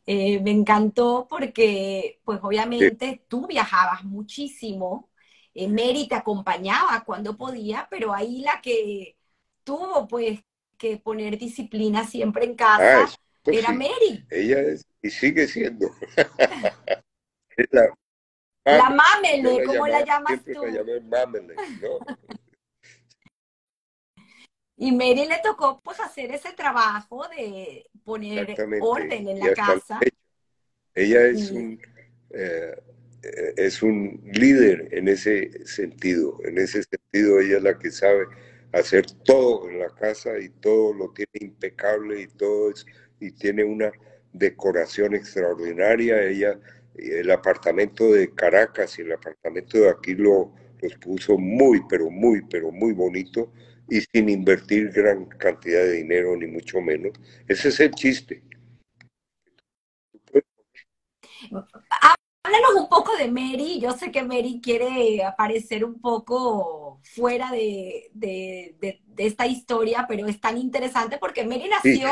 me encantó porque, pues
Sí.
obviamente tú viajabas muchísimo, Mary te acompañaba cuando podía, pero ahí la que tuvo, pues, que poner disciplina siempre en
Ah,
casa
eso
era
sí,
Mary.
ella es y sigue siendo. Es la
La
Mamele, yo
Mamele,
la
¿cómo la
llamaba,
llamas
siempre la
tú?
llamé Mamele, ¿no?
Y Mary le tocó pues hacer ese trabajo de poner
Exactamente,
orden en
y
la
hasta la
casa.
fecha. Ella
Y
eh, es un líder en ese sentido. En ese sentido, ella es la que sabe hacer todo en la casa y todo lo tiene impecable y tiene una decoración extraordinaria. Ella, el apartamento de Caracas y el apartamento de aquí los puso muy, pero muy bonito y sin invertir gran cantidad de dinero, ni mucho menos. Ese es el chiste.
háblanos un poco de Mary. Yo sé que Mary quiere aparecer un poco fuera de esta historia, pero es tan interesante porque Mary
Sí,
nació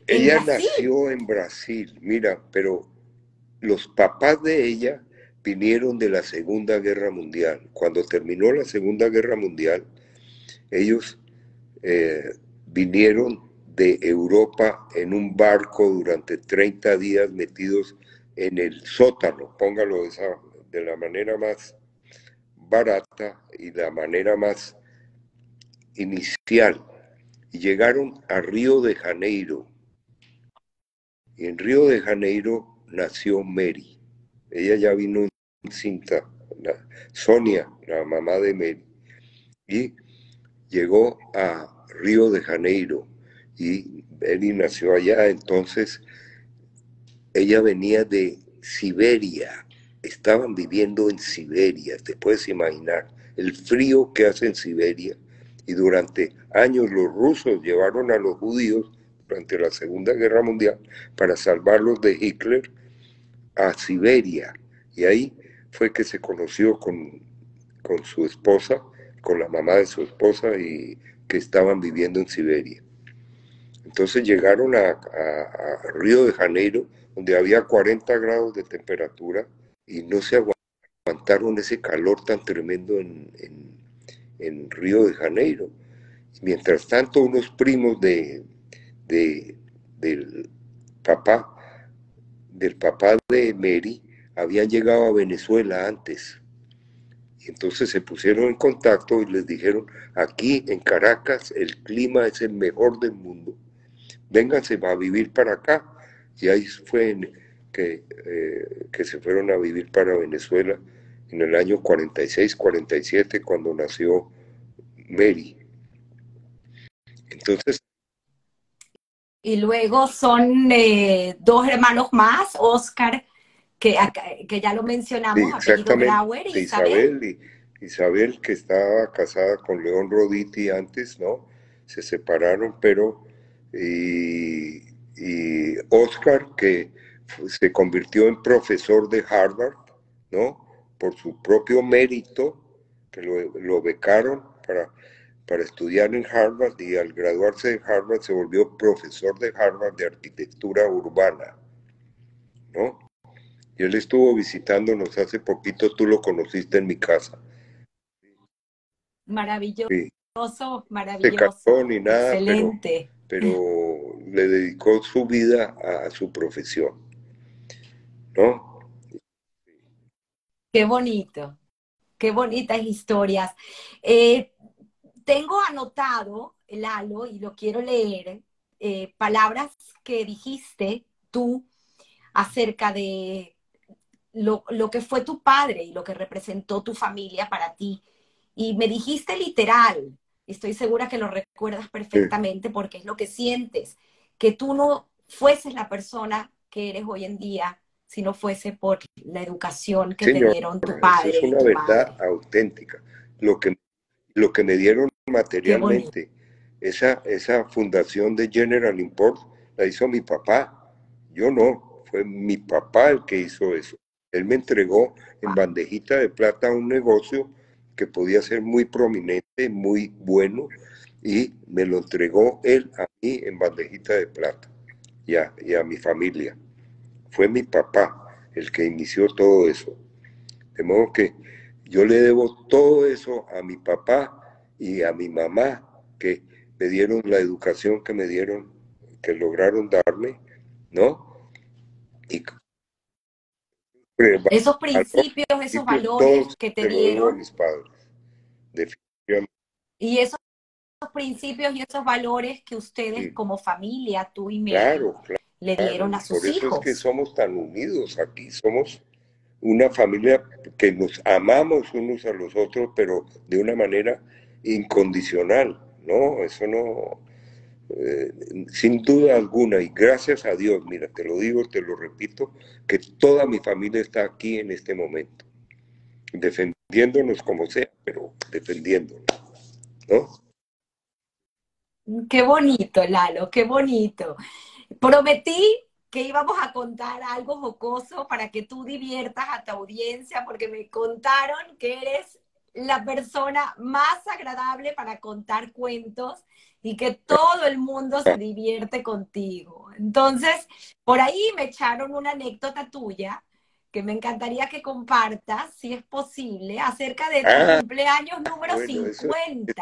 en
ella
Brasil.
nació en Brasil, mira, pero los papás de ella vinieron de la Segunda Guerra Mundial. Cuando terminó la Segunda Guerra Mundial, ellos vinieron de Europa en un barco durante 30 días metidos en el sótano, póngalo de la manera más barata y la manera más inicial. Y llegaron a Río de Janeiro. Y en Río de Janeiro nació Mary. Ella ya vino en cinta, Sonia, la mamá de Mary, y llegó a Río de Janeiro y Mary nació allá. Entonces ella venía de Siberia, estaban viviendo en Siberia, te puedes imaginar el frío que hace en Siberia. Y durante años los rusos llevaron a los judíos durante la Segunda Guerra Mundial para salvarlos de Hitler a Siberia. Y ahí fue que se conoció con su esposa, con la mamá de su esposa y que estaban viviendo en Siberia. Entonces llegaron a Río de Janeiro, donde había 40 grados de temperatura y no se aguantaron ese calor tan tremendo en Río de Janeiro. Mientras tanto, unos primos de, del papá del papá de Mary habían llegado a Venezuela antes. Y entonces se pusieron en contacto y les dijeron, aquí en Caracas el clima es el mejor del mundo, vénganse a vivir para acá. Y ahí fue que se fueron a vivir para Venezuela en el año 46, 47, cuando nació Mary. Entonces,
Y luego son dos hermanos más, Oscar, que ya lo
Sí,
mencionamos, apellido
exactamente.
Grauer, y Isabel.
Isabel, Isabel, que estaba casada con León Roditi antes, ¿no? Se separaron, pero y Oscar, que se convirtió en profesor de Harvard, ¿no? Por su propio mérito, que lo becaron para estudiar en Harvard, y al graduarse de Harvard se volvió profesor de Harvard de arquitectura urbana, ¿no? Y él estuvo visitándonos hace poquito, tú lo conociste en mi casa.
Maravilloso,
Sí, se casó
maravilloso,
ni nada,
excelente.
pero le dedicó su vida a su profesión, ¿no?
Qué bonito, qué bonitas historias. Eh, Tengo anotado, Lalo, y lo quiero leer, palabras que dijiste tú acerca de lo que fue tu padre y lo que representó tu familia para ti. Y me dijiste literal, estoy segura que lo recuerdas
Sí,
perfectamente porque es lo que sientes, que tú no fueses la persona que eres hoy en día si no fuese por la educación que te
señor,
dieron tu
eso
padre
es
y
una
tu
verdad
madre.
auténtica. Lo que, lo que me dieron
Qué bonito.
materialmente, esa fundación de General Import la hizo mi papá. Yo no, fue mi papá el que hizo eso. Él me entregó en bandejita de plata un negocio que podía ser muy prominente, muy bueno, y me lo entregó él a mí en bandejita de plata y a mi familia. Fue mi papá el que inició todo eso. De modo que yo le debo todo eso a mi papá y a mi mamá, que me dieron la educación que me dieron, que lograron darme, ¿no? Y
Esos
valor,
principios, esos
principios, todos
valores que te
se lo debo a
dieron
mis padres, definitivamente.
y esos principios y esos valores que ustedes
Sí.
como familia, tú y Mary,
Claro,
le
claro,
dieron
y
a
por
sus
eso es que
hijos.
somos tan unidos aquí, somos una familia que nos amamos unos a los otros, pero de una manera incondicional, ¿no? Eso no, sin duda alguna, y gracias a Dios, mira, te lo digo, te lo repito, que toda mi familia está aquí en este momento, defendiéndonos como sea, pero defendiéndonos, ¿no?
Qué bonito, Lalo, qué bonito. Prometí que íbamos a contar algo jocoso para que tú diviertas a tu audiencia, porque me contaron que eres la persona más agradable para contar cuentos y que todo el mundo se divierte contigo. Entonces, por ahí me echaron una anécdota tuya que me encantaría que compartas, si es posible, acerca de tu
Ah,
cumpleaños número
bueno, eso es
50.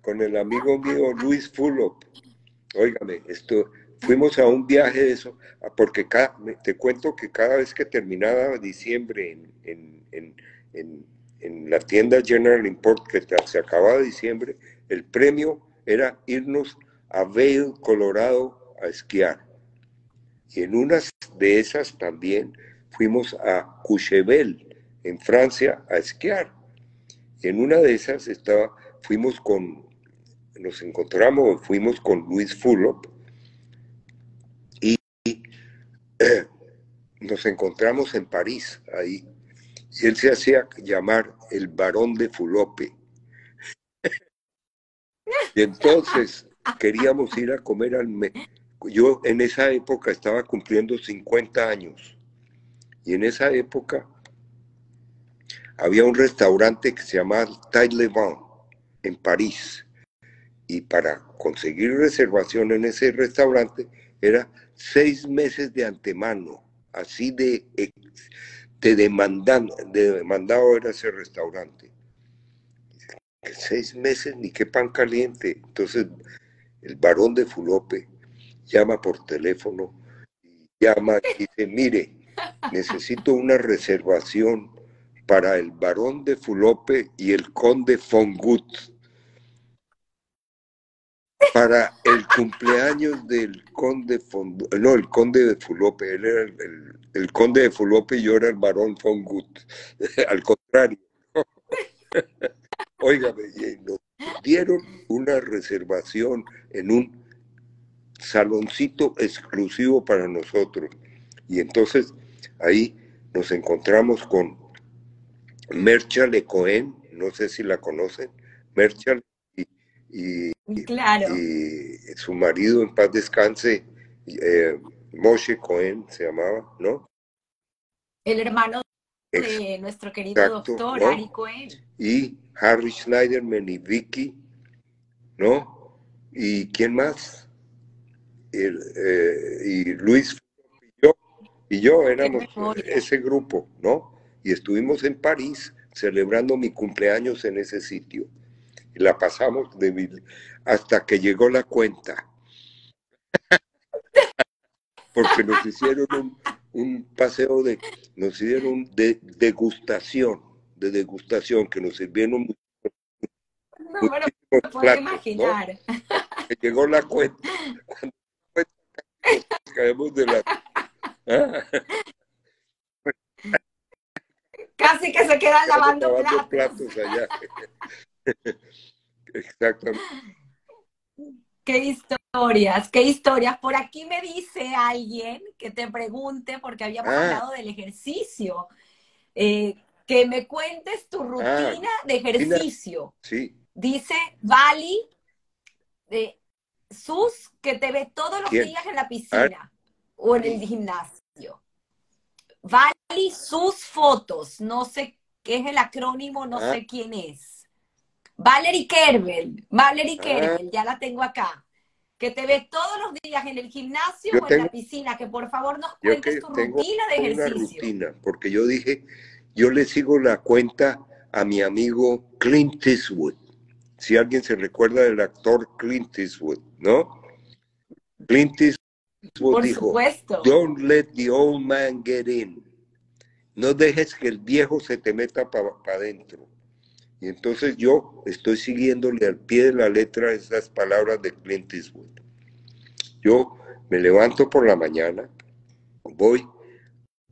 con el amigo mío Luis Fulop. Óigame, esto, fuimos a un viaje de eso, porque te cuento que cada vez que terminaba diciembre en, en la tienda General Import, que se acababa diciembre, el premio era irnos a Vail, Colorado, a esquiar. Y en unas de esas también fuimos a Courchevel, en Francia, a esquiar. Y en una de esas fuimos nos encontramos, fuimos con Luis Fulop, y nos encontramos en París, ahí, y él se hacía llamar el Barón de Fulope. Y entonces queríamos ir a comer Yo en esa época estaba cumpliendo 50 años, y en esa época había un restaurante que se llamaba Tide Le Vent en París, y para conseguir reservación en ese restaurante era 6 meses de antemano, así de demandado era ese restaurante. 6 meses ni qué pan caliente. Entonces el varón de Fulope llama por teléfono, llama y dice, mire, necesito una reservación para el varón de Fulope y el conde Fongut para el cumpleaños del conde Fongut, no, el conde de Fulope, él era el conde de Fulope y yo era el varón Fongut, al contrario. Óigame, nos dieron una reservación en un saloncito exclusivo para nosotros. Y entonces ahí nos encontramos con Merchale Cohen, no sé si la conocen, Merchale y,
Claro,
y su marido en paz descanse, Moshe Cohen se llamaba, ¿no?
el hermano de nuestro querido
Exacto,
doctor Ari
¿no?
Cohen.
Y Harry Schneiderman y Vicky, ¿no? ¿Y quién más? Y Luis y yo
Qué
éramos
memoria.
ese grupo, ¿no? Y estuvimos en París celebrando mi cumpleaños en ese sitio. Y la pasamos hasta que llegó la cuenta, porque nos hicieron un paseo nos hicieron de degustación, que nos sirvieron
No me lo
muchísimos
puedo
platos, ¿no?
imaginar.
Que llegó la cuenta, cuando nos caemos de la... Ah,
Casi que se quedan
estamos
lavando
lavando
platos.
platos allá. Exactamente.
Qué historias, qué historias. Por aquí me dice alguien que te pregunte, porque habíamos
Ah,
hablado del ejercicio, que me cuentes tu
ah,
rutina de
Tina,
ejercicio.
sí.
Dice Vali, de Sus, que te ve todos los
¿Quién?
días en la
Ah,
piscina o en el
sí.
gimnasio. Vali, sus fotos. No sé qué es el acrónimo, no
Ah,
sé quién es. Valerie
ah,
Kerbel, ya la tengo acá. Que te ve todos los días en el gimnasio
yo
o en
tengo,
la piscina. Que por favor nos
yo
cuentes
que
tu
tengo
rutina de
una
ejercicio.
rutina, porque yo dije, yo le sigo la cuenta a mi amigo Clint Eastwood. Si alguien se recuerda del actor Clint Eastwood, ¿no? Clint Eastwood
Por
dijo,
supuesto.
don't let the old man get in. No dejes que el viejo se te meta para adentro. Y entonces yo estoy siguiéndole al pie de la letra esas palabras de Clint Eastwood. Yo me levanto por la mañana, voy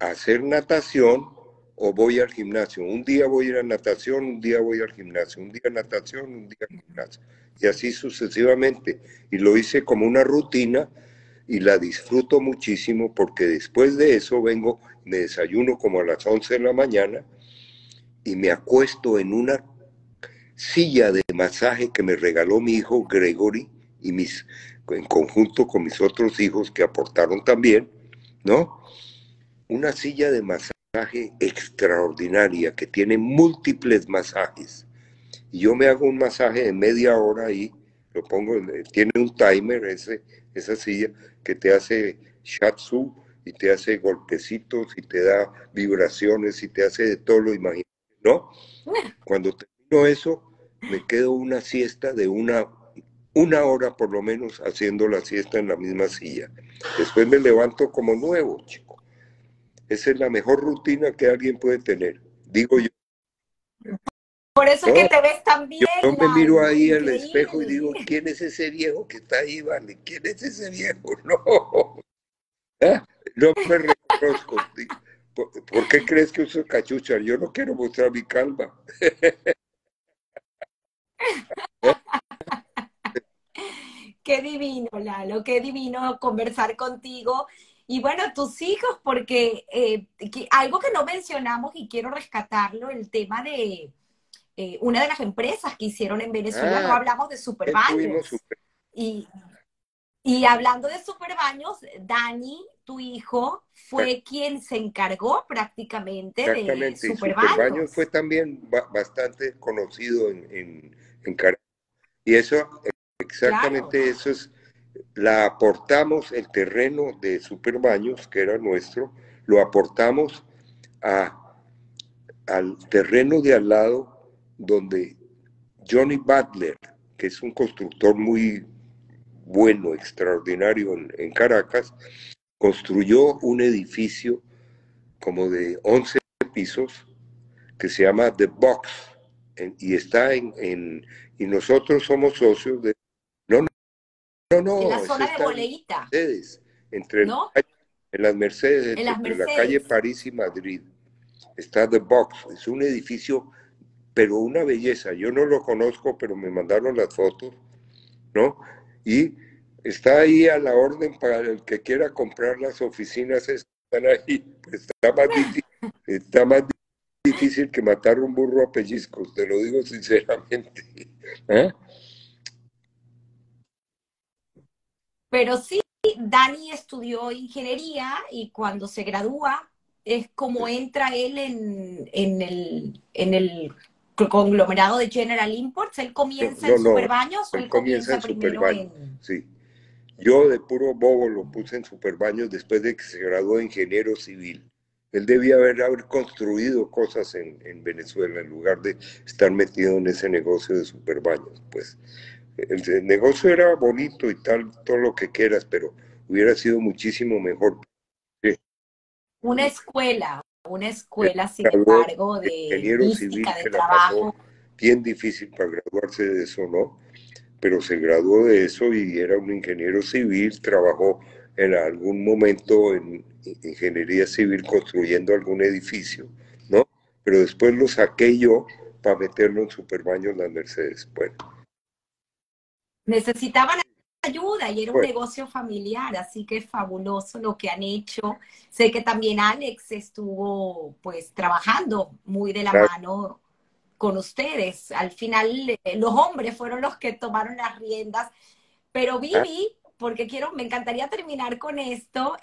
a hacer natación o voy al gimnasio. Un día voy a ir a natación, un día voy al gimnasio, un día natación, un día gimnasio. Y así sucesivamente. Y lo hice como una rutina y la disfruto muchísimo porque después de eso vengo, me desayuno como a las 11 de la mañana y me acuesto en una silla de masaje que me regaló mi hijo Gregory y en conjunto con mis otros hijos que aportaron también, ¿no? Una silla de masaje extraordinaria que tiene múltiples masajes. Y yo me hago un masaje de media hora ahí, lo pongo, tiene un timer esa silla que te hace shatsu y te hace golpecitos y te da vibraciones y te hace de todo lo imaginable, ¿no? Cuando termino eso, me quedo una siesta de una hora por lo menos haciendo la siesta en la misma silla. Después me levanto como nuevo, chico. Esa es la mejor rutina que alguien puede tener, digo yo.
Por eso es que
No,
te ves tan
yo
bien,
no me miro
Lalo.
ahí al espejo y digo,
Increíble.
¿quién es ese viejo que está ahí, vale? ¿Quién es ese viejo? No, ¿eh? No me reconozco. ¿Por qué crees que uso cachucha? Yo no quiero mostrar mi calva. ¿Eh?
Qué divino, Lalo, qué divino conversar contigo. Y bueno, tus hijos, porque algo que no mencionamos y quiero rescatarlo, el tema de una de las empresas que hicieron en Venezuela, no
Ah,
hablamos de
también tuvimos
Superbaños. Y, y hablando de Superbaños, Dani, tu hijo, fue quien se encargó prácticamente de
exactamente, y Superbaños fue
Superbaños.
también bastante conocido en Caracas. Y eso,
Claro,
exactamente eso es, la aportamos, el terreno de Superbaños, que era nuestro, lo aportamos a, al terreno de al lado donde Johnny Butler, que es un constructor muy bueno, extraordinario en Caracas, construyó un edificio como de 11 pisos que se llama The Box y está y nosotros somos socios de... No, no,
en la
no, ese
zona de
está en
Boleíta,
Mercedes,
¿no?
en las Mercedes,
En las
entre la calle
Mercedes.
París y Madrid. Está The Box, es un edificio, pero una belleza. Yo no lo conozco, pero me mandaron las fotos, ¿no? Y está ahí a la orden para el que quiera comprar las oficinas, están ahí. Está más difícil que matar un burro a pellizcos, te lo digo sinceramente. ¿Ah?
Pero sí, Dani estudió ingeniería y cuando se gradúa es como entra él en el conglomerado de General Imports. ¿Él comienza en
No, no,
Superbaños o
él
él
comienza
comienza
en
primero
Superbaños,
en...
sí. Yo de puro bobo lo puse en Superbaños después de que se graduó de ingeniero civil. Él debía haber construido cosas en Venezuela en lugar de estar metido en ese negocio de Superbaños. Pues el negocio era bonito y tal, todo lo que quieras, pero hubiera sido muchísimo mejor. Sí,
Una
él
escuela, sin
graduó
embargo,
de
de
ingeniero
mística,
civil
de
que la pasó
trabajo.
bien difícil para graduarse de eso, ¿no? Pero se graduó de eso y era un ingeniero civil, trabajó en algún momento en ingeniería civil construyendo algún edificio, ¿no? Pero después lo saqué yo para meterlo en Superbaños Las Mercedes. Bueno,
Necesitaban ayuda y era un
bueno,
negocio familiar, así que es fabuloso lo que han hecho. Sé que también Alex estuvo pues trabajando muy de la
claro.
mano con ustedes. Al final los hombres fueron los que tomaron las riendas, pero
Ah,
Vivi, porque me encantaría terminar con esto,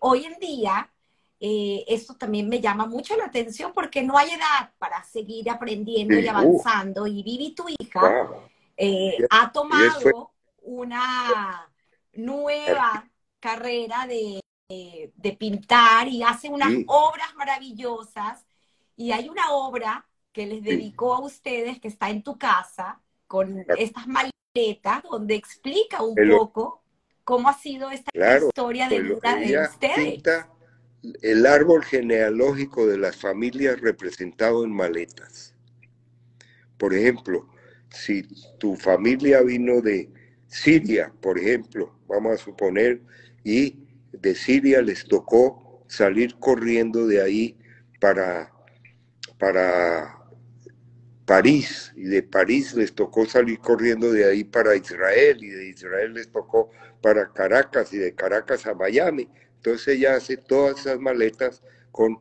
hoy en día esto también me llama mucho la atención porque no hay edad para seguir aprendiendo y
sí,
avanzando. Y Vivi, tu hija,
wow.
ha
Y él fue
tomado una nueva carrera de pintar y hace unas
sí,
obras maravillosas. Y hay una obra que les
sí,
dedicó a ustedes que está en tu casa con estas maletas donde explica un
el-
poco cómo ha sido esta
claro,
historia de vida de
ella
ustedes.
pinta el árbol genealógico de las familias representado en maletas. Por ejemplo, si tu familia vino de Siria, por ejemplo, vamos a suponer, y de Siria les tocó salir corriendo de ahí para, para París, y de París les tocó salir corriendo de ahí para Israel, y de Israel les tocó para Caracas, y de Caracas a Miami. Entonces ella hace todas esas maletas con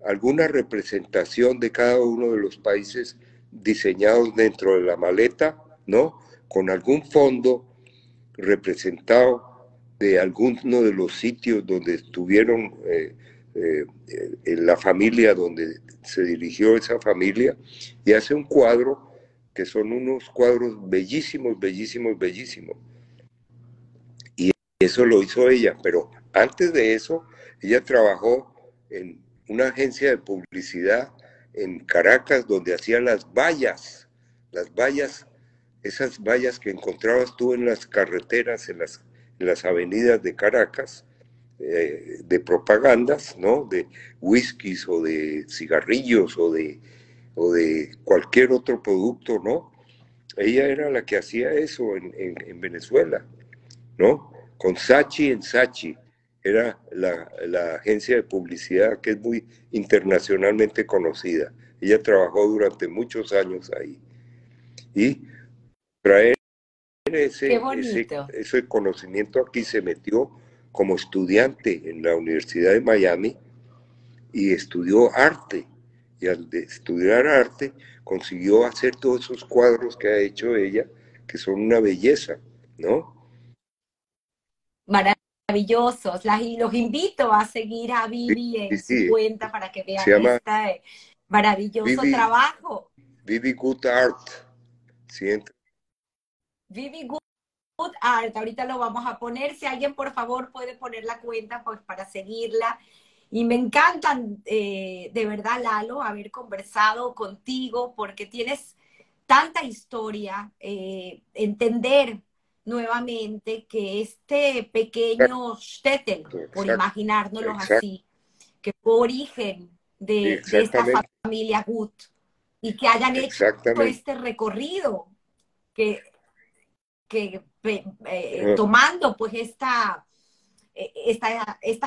alguna representación de cada uno de los países diseñados dentro de la maleta, ¿no? Con algún fondo representado de alguno de los sitios donde estuvieron en la familia, donde se dirigió esa familia, y hace un cuadro que son unos cuadros bellísimos, bellísimos, bellísimos. Y eso lo hizo ella, pero antes de eso, ella trabajó en una agencia de publicidad en Caracas donde hacía las vallas, esas vallas que encontrabas tú en las carreteras, en las avenidas de Caracas, de propagandas, ¿no? De whiskies o de cigarrillos o de cualquier otro producto, ¿no? Ella era la que hacía eso en Venezuela, ¿no? Con Sachi en Sachi, era la agencia de publicidad que es muy internacionalmente conocida. Ella trabajó durante muchos años ahí. Y traer
Qué bonito.
ese conocimiento aquí se metió como estudiante en la Universidad de Miami y estudió arte. Y al estudiar arte consiguió hacer todos esos cuadros que ha hecho ella, que son una belleza, ¿no?
Maravillosos. Los invito a seguir a
Sí,
Vivi
sí,
en su
sí.
cuenta para que
Se
vean
llama
este maravilloso
Vivi,
trabajo.
Vivi Good Art. ¿Sí?
Vivi Good Art, ahorita lo vamos a poner. Si alguien por favor puede poner la cuenta pues para seguirla. Y me encantan, de verdad, Lalo, haber conversado contigo porque tienes tanta historia, entender nuevamente que este pequeño shtetl, por
Exacto,
imaginárnoslos
exacto,
así, que fue origen de esta
exactamente,
familia Gut y que hayan hecho
exactamente.
este recorrido, que,
Ajá,
tomando pues esta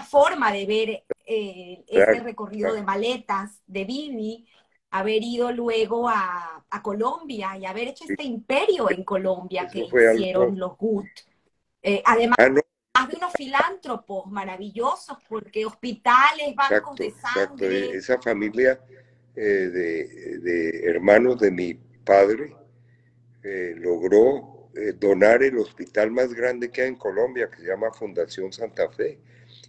forma de ver este
claro,
recorrido de
claro.
maletas de Vivi, haber ido luego a Colombia y haber hecho
Sí,
este imperio en Colombia que
eso fue algo,
hicieron los Gut. Además
Ah, no,
de unos filántropos maravillosos, porque hospitales, bancos
exacto,
de
exacto.
sangre.
Esa familia de hermanos de mi padre logró donar el hospital más grande que hay en Colombia, que se llama Fundación Santa Fe,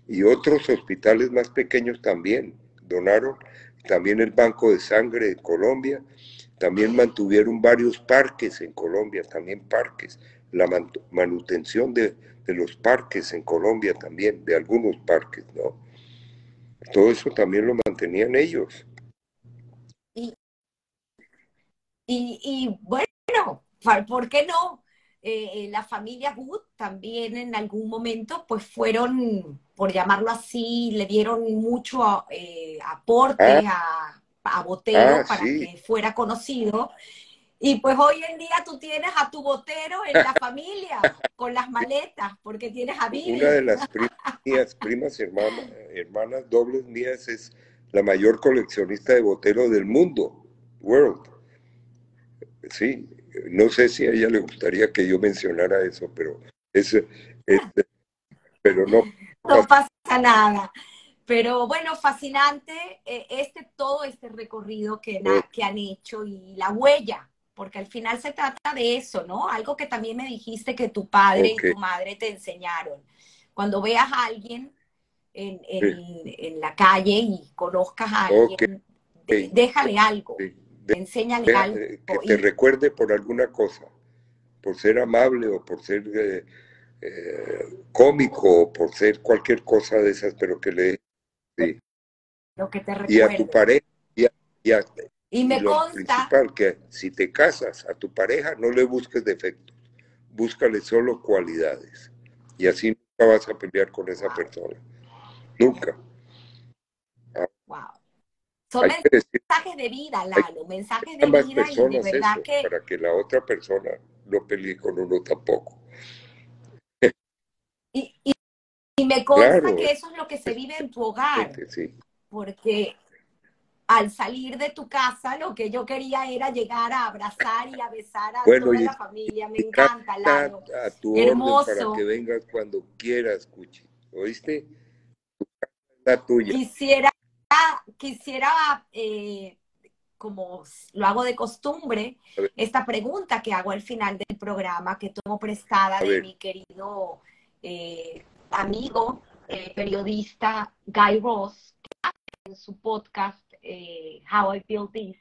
y otros hospitales más pequeños también donaron, también el Banco de Sangre de Colombia, también mantuvieron varios parques en Colombia, también parques, la manutención de los parques en Colombia también, de algunos parques, ¿no? Todo eso también lo mantenían ellos.
Y, y bueno, ¿por qué no? La familia Wood también en algún momento pues fueron, por llamarlo así, le dieron mucho
Ah,
aporte a Botero para
sí,
que fuera conocido. Y pues hoy en día tú tienes a tu Botero en la familia, con las maletas, porque tienes a
una de
Vivi.
las primas hermanas dobles mías es la mayor coleccionista de Botero del mundo, world. Sí, no sé si a ella le gustaría que yo mencionara eso, pero es pero no
No
pasa.
pasa nada. Pero bueno, fascinante todo este recorrido que han hecho y la huella, porque al final se trata de eso, ¿no? Algo que también me dijiste que tu padre
Ok,
y tu madre te enseñaron. Cuando veas a alguien en la calle y conozcas a
ok,
alguien, déjale algo,
sí.
enséñale algo.
Que te
Y
recuerde por alguna cosa, por ser amable o por ser cómico o por ser cualquier cosa de esas, pero que le... Sí.
lo que te
Y a tu
recuerde.
pareja, y, a-
Y
y
me
lo
consta,
principal, que si te casas a tu pareja, no le busques defectos, búscale solo cualidades. Y así nunca vas a pelear con esa
wow,
persona. Nunca. Ah,
wow. Son
hay que decir,
mensajes de vida,
hay que
Lalo, mensajes
a
de
ambas
vida y de
personas
verdad
eso,
que,
para que la otra persona no pelee con uno tampoco.
y, y, y me consta
Claro,
que eso es lo que se vive en tu hogar,
sí.
porque al salir de tu casa lo que yo quería era llegar a abrazar y a besar a
Bueno,
toda
y
la familia. Me
mi casa
encanta,
está
Lalo.
a tu orden para que
Hermoso.
vengas cuando quieras, Cuchi. ¿Oíste? La tuya.
Quisiera, quisiera como lo hago de costumbre,
A ver,
esta pregunta que hago al final del programa, que tomo prestada
a
de
ver.
mi querido amigo, periodista Guy Ross, en su podcast How I Built This,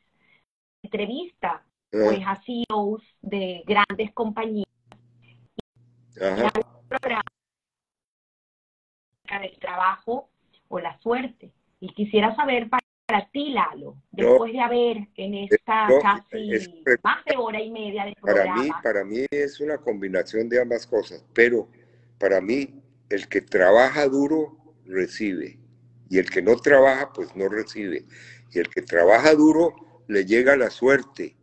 entrevista
Ah,
pues a CEOs de grandes compañías
ajá.
programas del trabajo o la suerte. Y quisiera saber para ti, Lalo,
No,
después de haber en
no,
esta
es
casi más de hora y media de programa,
para mí es una combinación de ambas cosas, pero para mí el que trabaja duro recibe y el que no trabaja pues no recibe. Y el que trabaja duro le llega la suerte,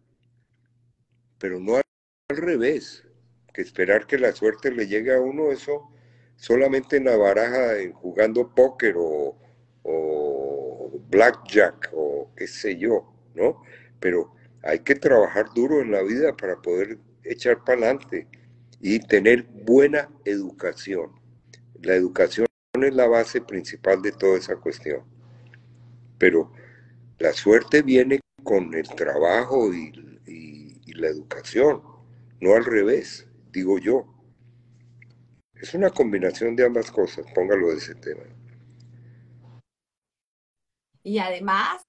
pero no al revés, que esperar que la suerte le llegue a uno, eso solamente en la baraja, en jugando póker o blackjack o qué sé yo, ¿no? Pero hay que trabajar duro en la vida para poder echar para adelante y tener buena educación. La educación es la base principal de toda esa cuestión, pero la suerte viene con el trabajo y la educación, no al revés, digo yo. Es una combinación de ambas cosas, póngalo de ese tema.
y además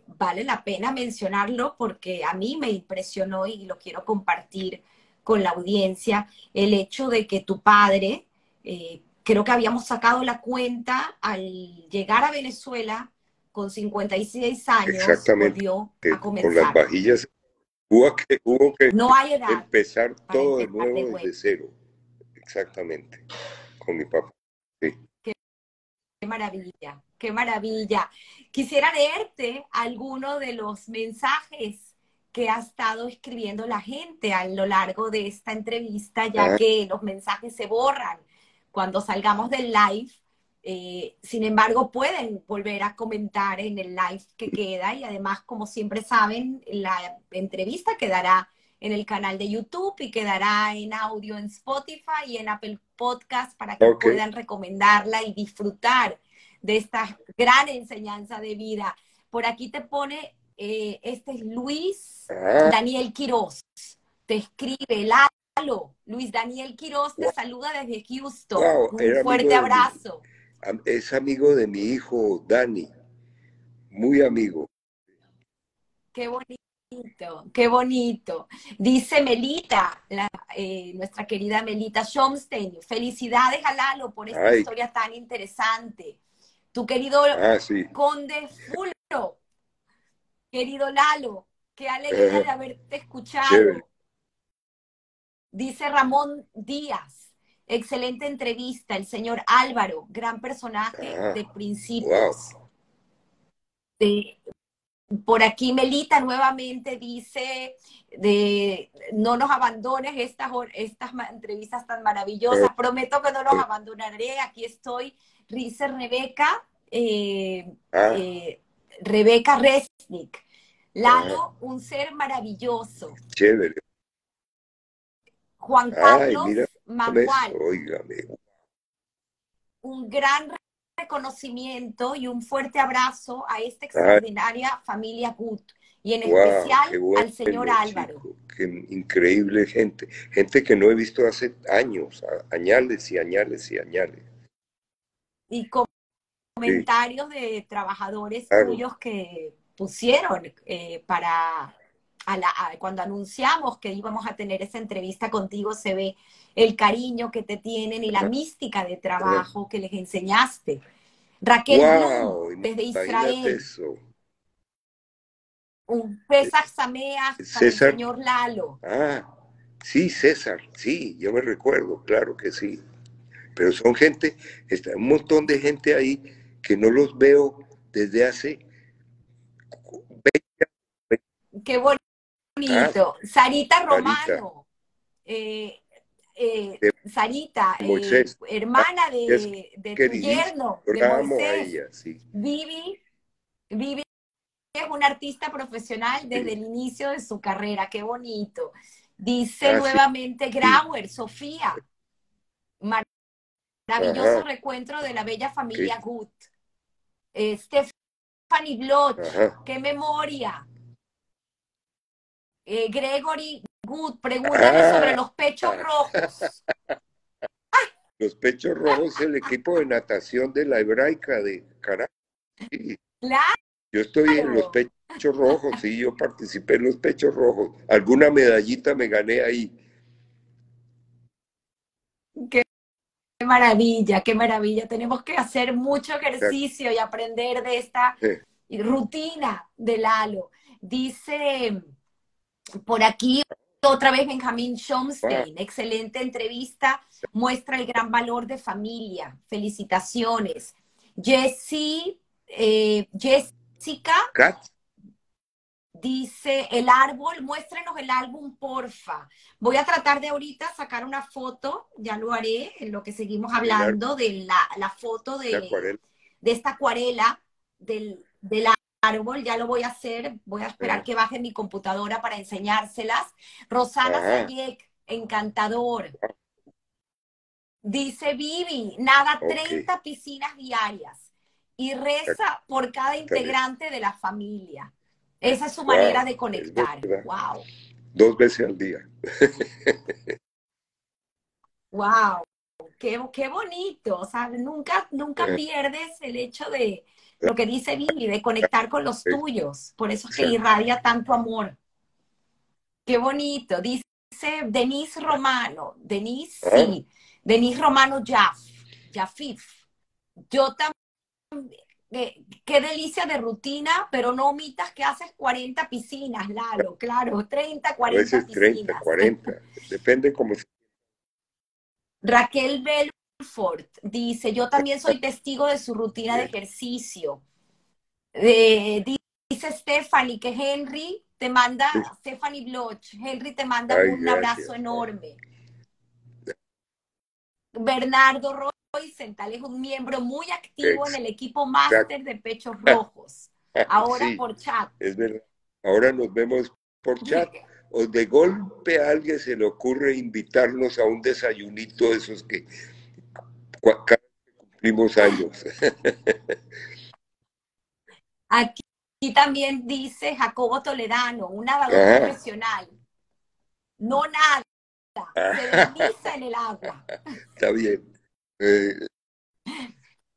vale la pena mencionarlo porque a mí me impresionó y lo quiero compartir con la audiencia, el hecho de que tu padre, creo que habíamos sacado la cuenta al llegar a Venezuela con 56 años,
Exactamente,
volvió
que
a
con las
comenzar.
vajillas hubo que
No hay edad
empezar
para
todo de
empezar de
nuevo
vuelta.
desde cero, exactamente, con mi papá. Sí.
Qué maravilla, qué maravilla. Quisiera leerte alguno de los mensajes que ha estado escribiendo la gente a lo largo de esta entrevista, ya
Ah,
que los mensajes se borran cuando salgamos del live. Sin embargo, pueden volver a comentar en el live que queda y además, como siempre saben, la entrevista quedará en el canal de YouTube y quedará en audio en Spotify y en Apple Podcast para que
Ok.
puedan recomendarla y disfrutar de esta gran enseñanza de vida. Por aquí te pone, este es Luis
Ah,
Daniel Quiroz, te escribe, Lalo, Luis Daniel Quiroz te saluda desde Houston,
wow,
un
era amigo
fuerte
de
abrazo.
es amigo de mi hijo Dani, muy amigo.
Qué bonito, qué bonito. Dice Melita, nuestra querida Melita Schomstein, felicidades a Lalo por esta
Ay,
historia tan interesante. Tu querido
sí,
Conde Fulro, querido Lalo, qué alegría de haberte
chévere.
escuchado. Dice Ramón Díaz, excelente entrevista, el señor Álvaro, gran personaje
Ah,
de
wow.
principios. De, por aquí Melita nuevamente dice de no nos abandones estas entrevistas tan maravillosas. Prometo que no los abandonaré. Aquí estoy, dice Rebeca,
Ah,
Rebeca Resnick.
ajá,
Lalo, un ser maravilloso.
chévere.
Juan
Ay,
Carlos
mira eso,
Mangual,
óigame.
un gran reconocimiento y un fuerte abrazo a esta
Ay,
extraordinaria familia Gut y en
wow,
especial
qué
al señor
bueno,
Álvaro.
chico. Qué increíble gente. Gente que no he visto hace años, añales y añales y añales.
Y
Sí,
comentarios de trabajadores
claro.
tuyos que pusieron cuando anunciamos que íbamos a tener esa entrevista contigo, se ve el cariño que te tienen y la
Ajá,
mística de
ajá.
trabajo que les enseñaste. Raquel Blum,
Wow,
desde
imagínate
Israel,
eso.
un Pesach Sameach para el
César,
señor Lalo.
ah, sí, César, sí, yo me recuerdo, claro que sí. Pero son gente, está un montón de gente ahí que no los veo desde hace 20
Qué
años.
bonito. Sarita
Sarita,
Romano, eh,
de
Sarita,
Moisés,
hermana
es
de tu
queridísima,
yerno,
yo
de
la amo a
Moisés.
ella, sí,
Vivi, Vivi es una artista profesional desde
sí.
el inicio de su carrera. Qué bonito. Dice
Ah, sí,
nuevamente
sí,
Grauer, Sofía, maravilloso
ajá,
recuentro de la bella
qué,
familia Gut. Stephanie Bloch,
ajá.
qué memoria. Gregory Good, pregúntale sobre
Ah,
los pechos rojos.
los pechos rojos, el equipo de natación de la Hebraica de Caracas. Sí. Yo estoy en los
Claro,
pechos rojos, sí, yo participé en los pechos rojos. Alguna medallita me gané ahí.
qué maravilla, qué maravilla. Tenemos que hacer mucho
Exacto.
ejercicio y aprender de esta rutina de Lalo. Dice por aquí otra vez Benjamín
Wow.
Schomstein, excelente entrevista, muestra el gran valor de familia. Felicitaciones. Jessica
Kat,
dice el árbol, muéstrenos el álbum, porfa. Voy a tratar de ahorita sacar una foto, ya lo haré en lo que seguimos
el árbol
hablando de la foto
de acuarela.
de esta acuarela del árbol, ya lo voy a hacer, voy a esperar que baje mi computadora para enseñárselas. Rosana
Ajá.
Sayek, encantador. Dice Vivi, nada
Ok.
30 piscinas diarias y reza por cada
Exactamente.
integrante de la familia. Esa es su manera
Wow.
de
Es
conectar.
verdad.
Wow,
2 veces al día.
wow, qué bonito. O sea, nunca pierdes el hecho de lo que dice Vivi, de conectar con los tuyos. Por eso es que
Exacto.
irradia tanto amor. Qué bonito. Dice Denise Romano, Denise,
Ah,
sí, Denise Romano Jafif. Yo también, qué delicia de rutina, pero no omitas que haces 40 piscinas, Lalo, claro, 30,
a
40
veces 30,
piscinas.
40. Depende cómo se...
Raquel Belfort dice, yo también soy testigo de su rutina de ejercicio. Dice Stephanie que Henry te manda, Stephanie Bloch, Henry te manda
Ay,
un abrazo
gracias.
enorme. Bernardo Roycental es un miembro muy activo en el equipo
Exacto.
máster de Pechos Rojos, ahora
Sí,
por chat.
es verdad. Ahora nos vemos por chat. o de golpe a alguien se le ocurre invitarnos a un desayunito de esos que cada vez que cumplimos años.
Aquí también dice Jacobo Toledano, un nadador
Ajá.
profesional. No nada, se desliza en el agua.
Está bien. Eh,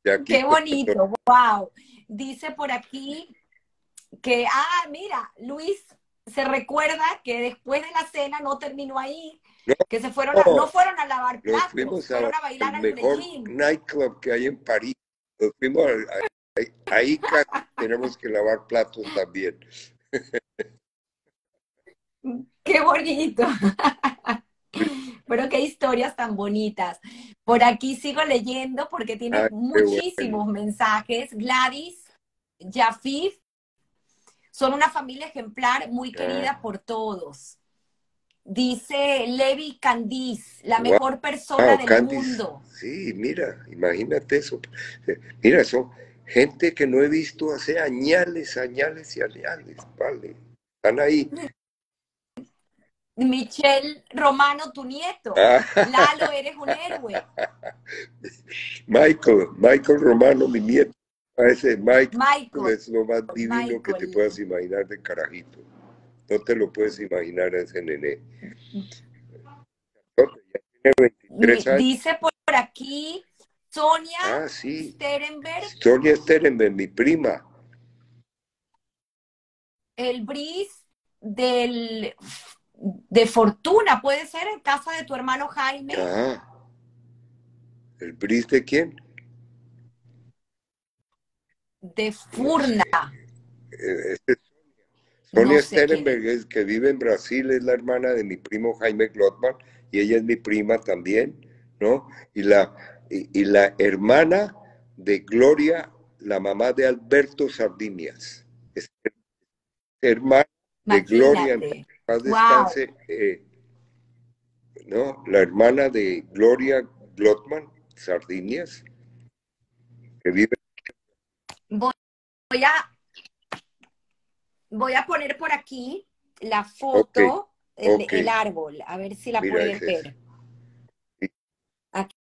de aquí
Qué bonito, wow. Dice por aquí que, mira, Luis se recuerda que después de la cena no terminó ahí,
no,
que se fueron no
no,
fueron a lavar
nos
platos,
fuimos
fueron a
al
bailar al
mejor
Medellín.
nightclub que hay en París. Nos fuimos ahí casi tenemos que lavar platos también.
Qué bonito. Pero qué historias tan bonitas. Por aquí sigo leyendo porque tiene
Ah, qué bueno.
muchísimos mensajes. Gladys, Jafif, son una familia ejemplar muy
Ah,
querida por todos. Dice Levi Candiz, la mejor persona
wow,
del
Candice.
mundo.
Sí, mira, imagínate eso. Mira, son gente que no he visto hace añales, añales y añales, vale. Están ahí.
Michelle Romano, tu nieto.
Ah,
Lalo, eres un héroe.
Michael Romano, mi nieto. Ese Michael
Michael,
es lo más divino que te
Michael.
puedas imaginar de carajito. No te lo puedes imaginar a ese nené. Ya tiene 23 años.
Dice por aquí Sonia
Ah, sí.
Sterenberg,
Sonia Sterenberg, mi prima.
el bris de Fortuna, puede ser en casa de tu hermano Jaime,
Ah, ¿el Bris de quién?
de
No
Furna,
sé. Este
no
Sonia
sé quién es.
Sterenberg, es, que vive en Brasil, es la hermana de mi primo Jaime Glotman, y ella es mi prima también, ¿no? Y la hermana de Gloria, la mamá de Alberto Sardinias. Es hermana de Gloria, en
Imagínate.
paz
Wow.
descanse, ¿no? La hermana de Gloria Glotman, Sardinias, que vive.
Voy a, voy a poner por aquí la
Ok,
foto,
ok,
el árbol, a ver si la
mira,
pueden
es eso.
ver.
Sí,
Aquí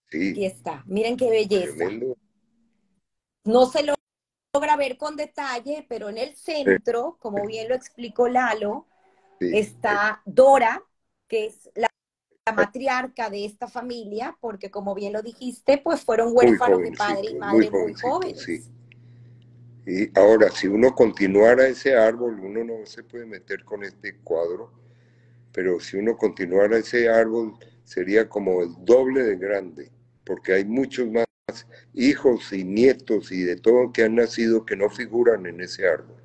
sí,
está. Miren qué belleza.
tremendo.
No se logra ver con detalle, pero en el centro, como bien lo explicó Lalo,
Sí,
está Dora, que es la matriarca de esta familia, porque como bien lo dijiste, pues fueron huérfanos de padre y
muy
madre muy
jovencito, sí.
jóvenes.
Y ahora, si uno continuara ese árbol, uno no se puede meter con este cuadro, pero si uno continuara ese árbol, sería como el doble de grande, porque hay muchos más hijos y nietos y de todo que han nacido que no figuran en ese árbol.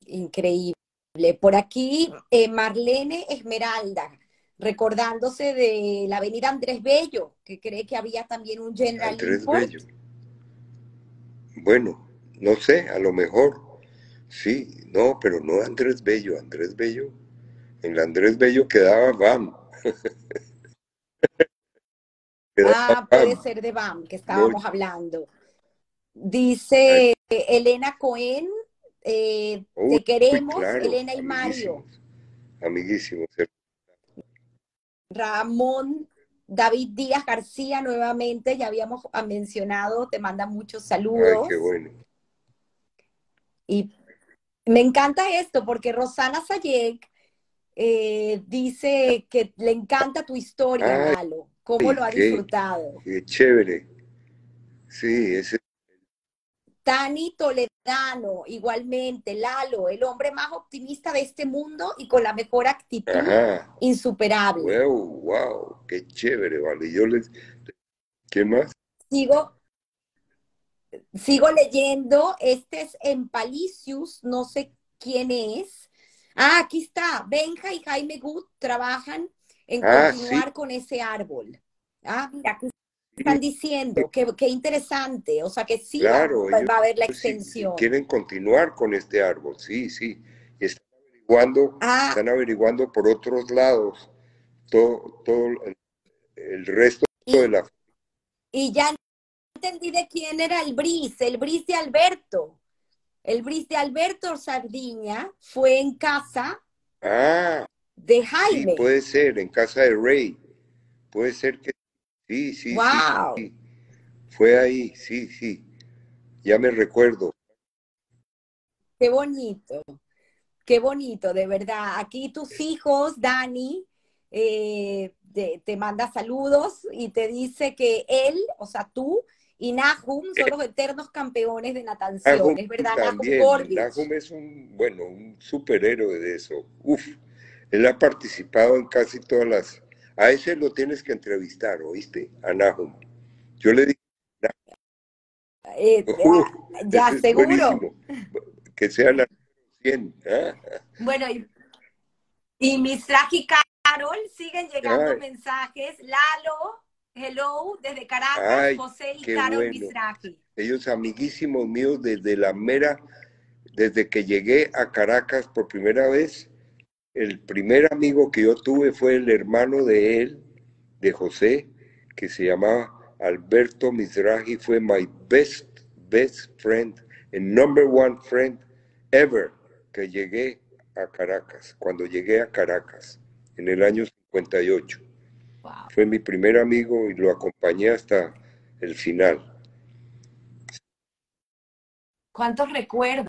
Increíble. Por aquí, Marlene Esmeralda, recordándose de la avenida Andrés Bello, que cree que había también un General
Andrés
Import.
Bello. Bueno, no sé, a lo mejor, sí, no, pero no Andrés Bello. Andrés Bello, en la Andrés Bello quedaba BAM, quedaba
Puede
BAM.
ser de BAM, que
No,
estábamos hablando.
ay,
Dice Elena Cohen,
uy,
te queremos,
claro,
Elena y Mario.
amiguísimos, amiguísimos.
Ramón David Díaz García, nuevamente, ya habíamos mencionado, te manda muchos
Ay, qué
saludos.
bueno.
Y me encanta esto porque Rosana Sayek dice que le encanta tu historia,
Ay,
Lalo, cómo lo ha
qué,
disfrutado.
qué chévere. Sí, ese,
Tani Toledano, igualmente, Lalo, el hombre más optimista de este mundo y con la mejor actitud
ajá,
insuperable.
wow, wow, qué chévere, vale. Yo les, ¿quién más?
Sigo, sigo leyendo, este es Empalicius, no sé quién es. Aquí está, Benja y Jaime Gut trabajan en
Ah, sí,
continuar con ese árbol. Mira, aquí
sí,
están diciendo, qué interesante, o sea que sí
claro, ellos
va a haber la
sí
extensión.
quieren continuar con este árbol, sí, sí. Y
Ah,
están averiguando por otros lados todo el resto de
y,
la.
y ya entendí de quién era el bris de Alberto. El bris de Alberto Sardiña fue en casa
Ah,
de
sí,
Jaime.
puede ser, en casa de Rey. Puede ser que sí, sí, sí,
¡Wow!
sí. Fue ahí, sí, sí. Ya me recuerdo.
¡Qué bonito! ¡Qué bonito, de verdad! Aquí tus hijos, Dani, te manda saludos y te dice que él, o sea, tú y Nahum son los eternos campeones de natación.
Nahum
¿Es verdad, Nahum
también.
Gordich?
Nahum es un, bueno, un superhéroe de eso. Uf, él ha participado en casi todas las. A ese lo tienes que entrevistar, ¿oíste? A Nahum. Yo le dije,
Eh,
uf,
ya,
ese es
seguro.
buenísimo. Que sea la 100. ¿Ah?
Bueno, y Mizrahi y Carol siguen llegando
Ay,
mensajes. Lalo, hello, desde Caracas,
ay,
José y
qué
Carol
bueno.
Mizrahi.
Ellos amiguísimos míos desde la mera, desde que llegué a Caracas por primera vez. El primer amigo que yo tuve fue el hermano de él, de José, que se llamaba Alberto Mizrahi, fue my best friend, el number one friend ever que llegué a Caracas, cuando llegué a Caracas, en el año 58.
Wow.
Fue mi primer amigo y lo acompañé hasta el final.
¿Cuántos recuerdos?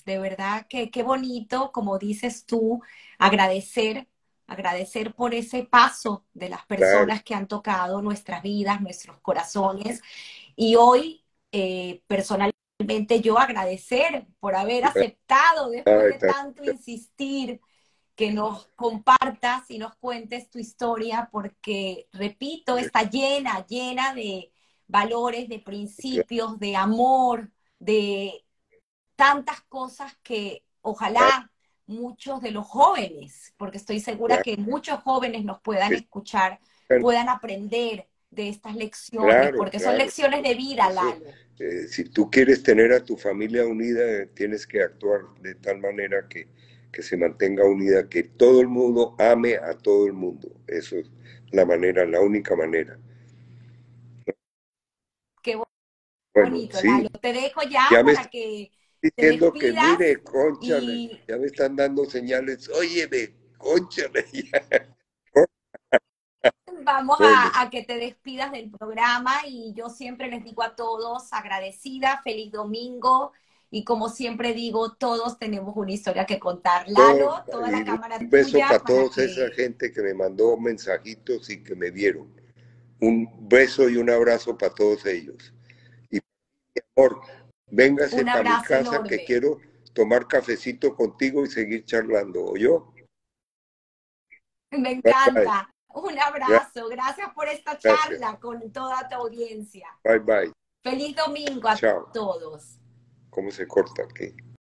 De verdad que qué bonito, como dices tú, agradecer, agradecer por ese paso de las
Claro,
personas que han tocado nuestras vidas, nuestros corazones. Y hoy, personalmente, yo agradecer por haber aceptado, después
ay,
de tanto insistir, que nos compartas y nos cuentes tu historia, porque, repito, está llena, llena de valores, de principios, de amor, de tantas cosas que ojalá muchos de los jóvenes, porque estoy segura que muchos jóvenes nos puedan escuchar, puedan aprender de estas lecciones,
claro,
porque son
claro.
lecciones de vida,
Eso,
Lalo.
si tú quieres tener a tu familia unida, tienes que actuar de tal manera que se mantenga unida, que todo el mundo ame a todo el mundo. Eso es la manera, la única manera.
Qué
Bueno,
bonito, Lalo.
sí,
Te dejo ya
ya me
para
están
que te
diciendo que
despidas
mire, cónchale,
y
ya me están dando señales, óyeme, cónchale.
vamos
Bueno,
a que te despidas del programa y yo siempre les digo a todos agradecida, feliz domingo y como siempre digo, todos tenemos una historia que contar.
todo,
Lalo, toda
y
la
un
cámara
beso
tuya
para
para
toda esa
que
gente que me mandó mensajitos y que me vieron. Un beso y un abrazo para todos ellos. Y mi amor, véngase
un
para mi
abrazo
casa que
enorme.
quiero tomar cafecito contigo y seguir charlando. ¿O yo?
Me
Bye bye.
encanta. Un abrazo. Gracias por esta
Gracias.
charla con toda tu audiencia.
Bye bye.
Feliz domingo a
Chao.
todos.
¿Cómo se corta aquí?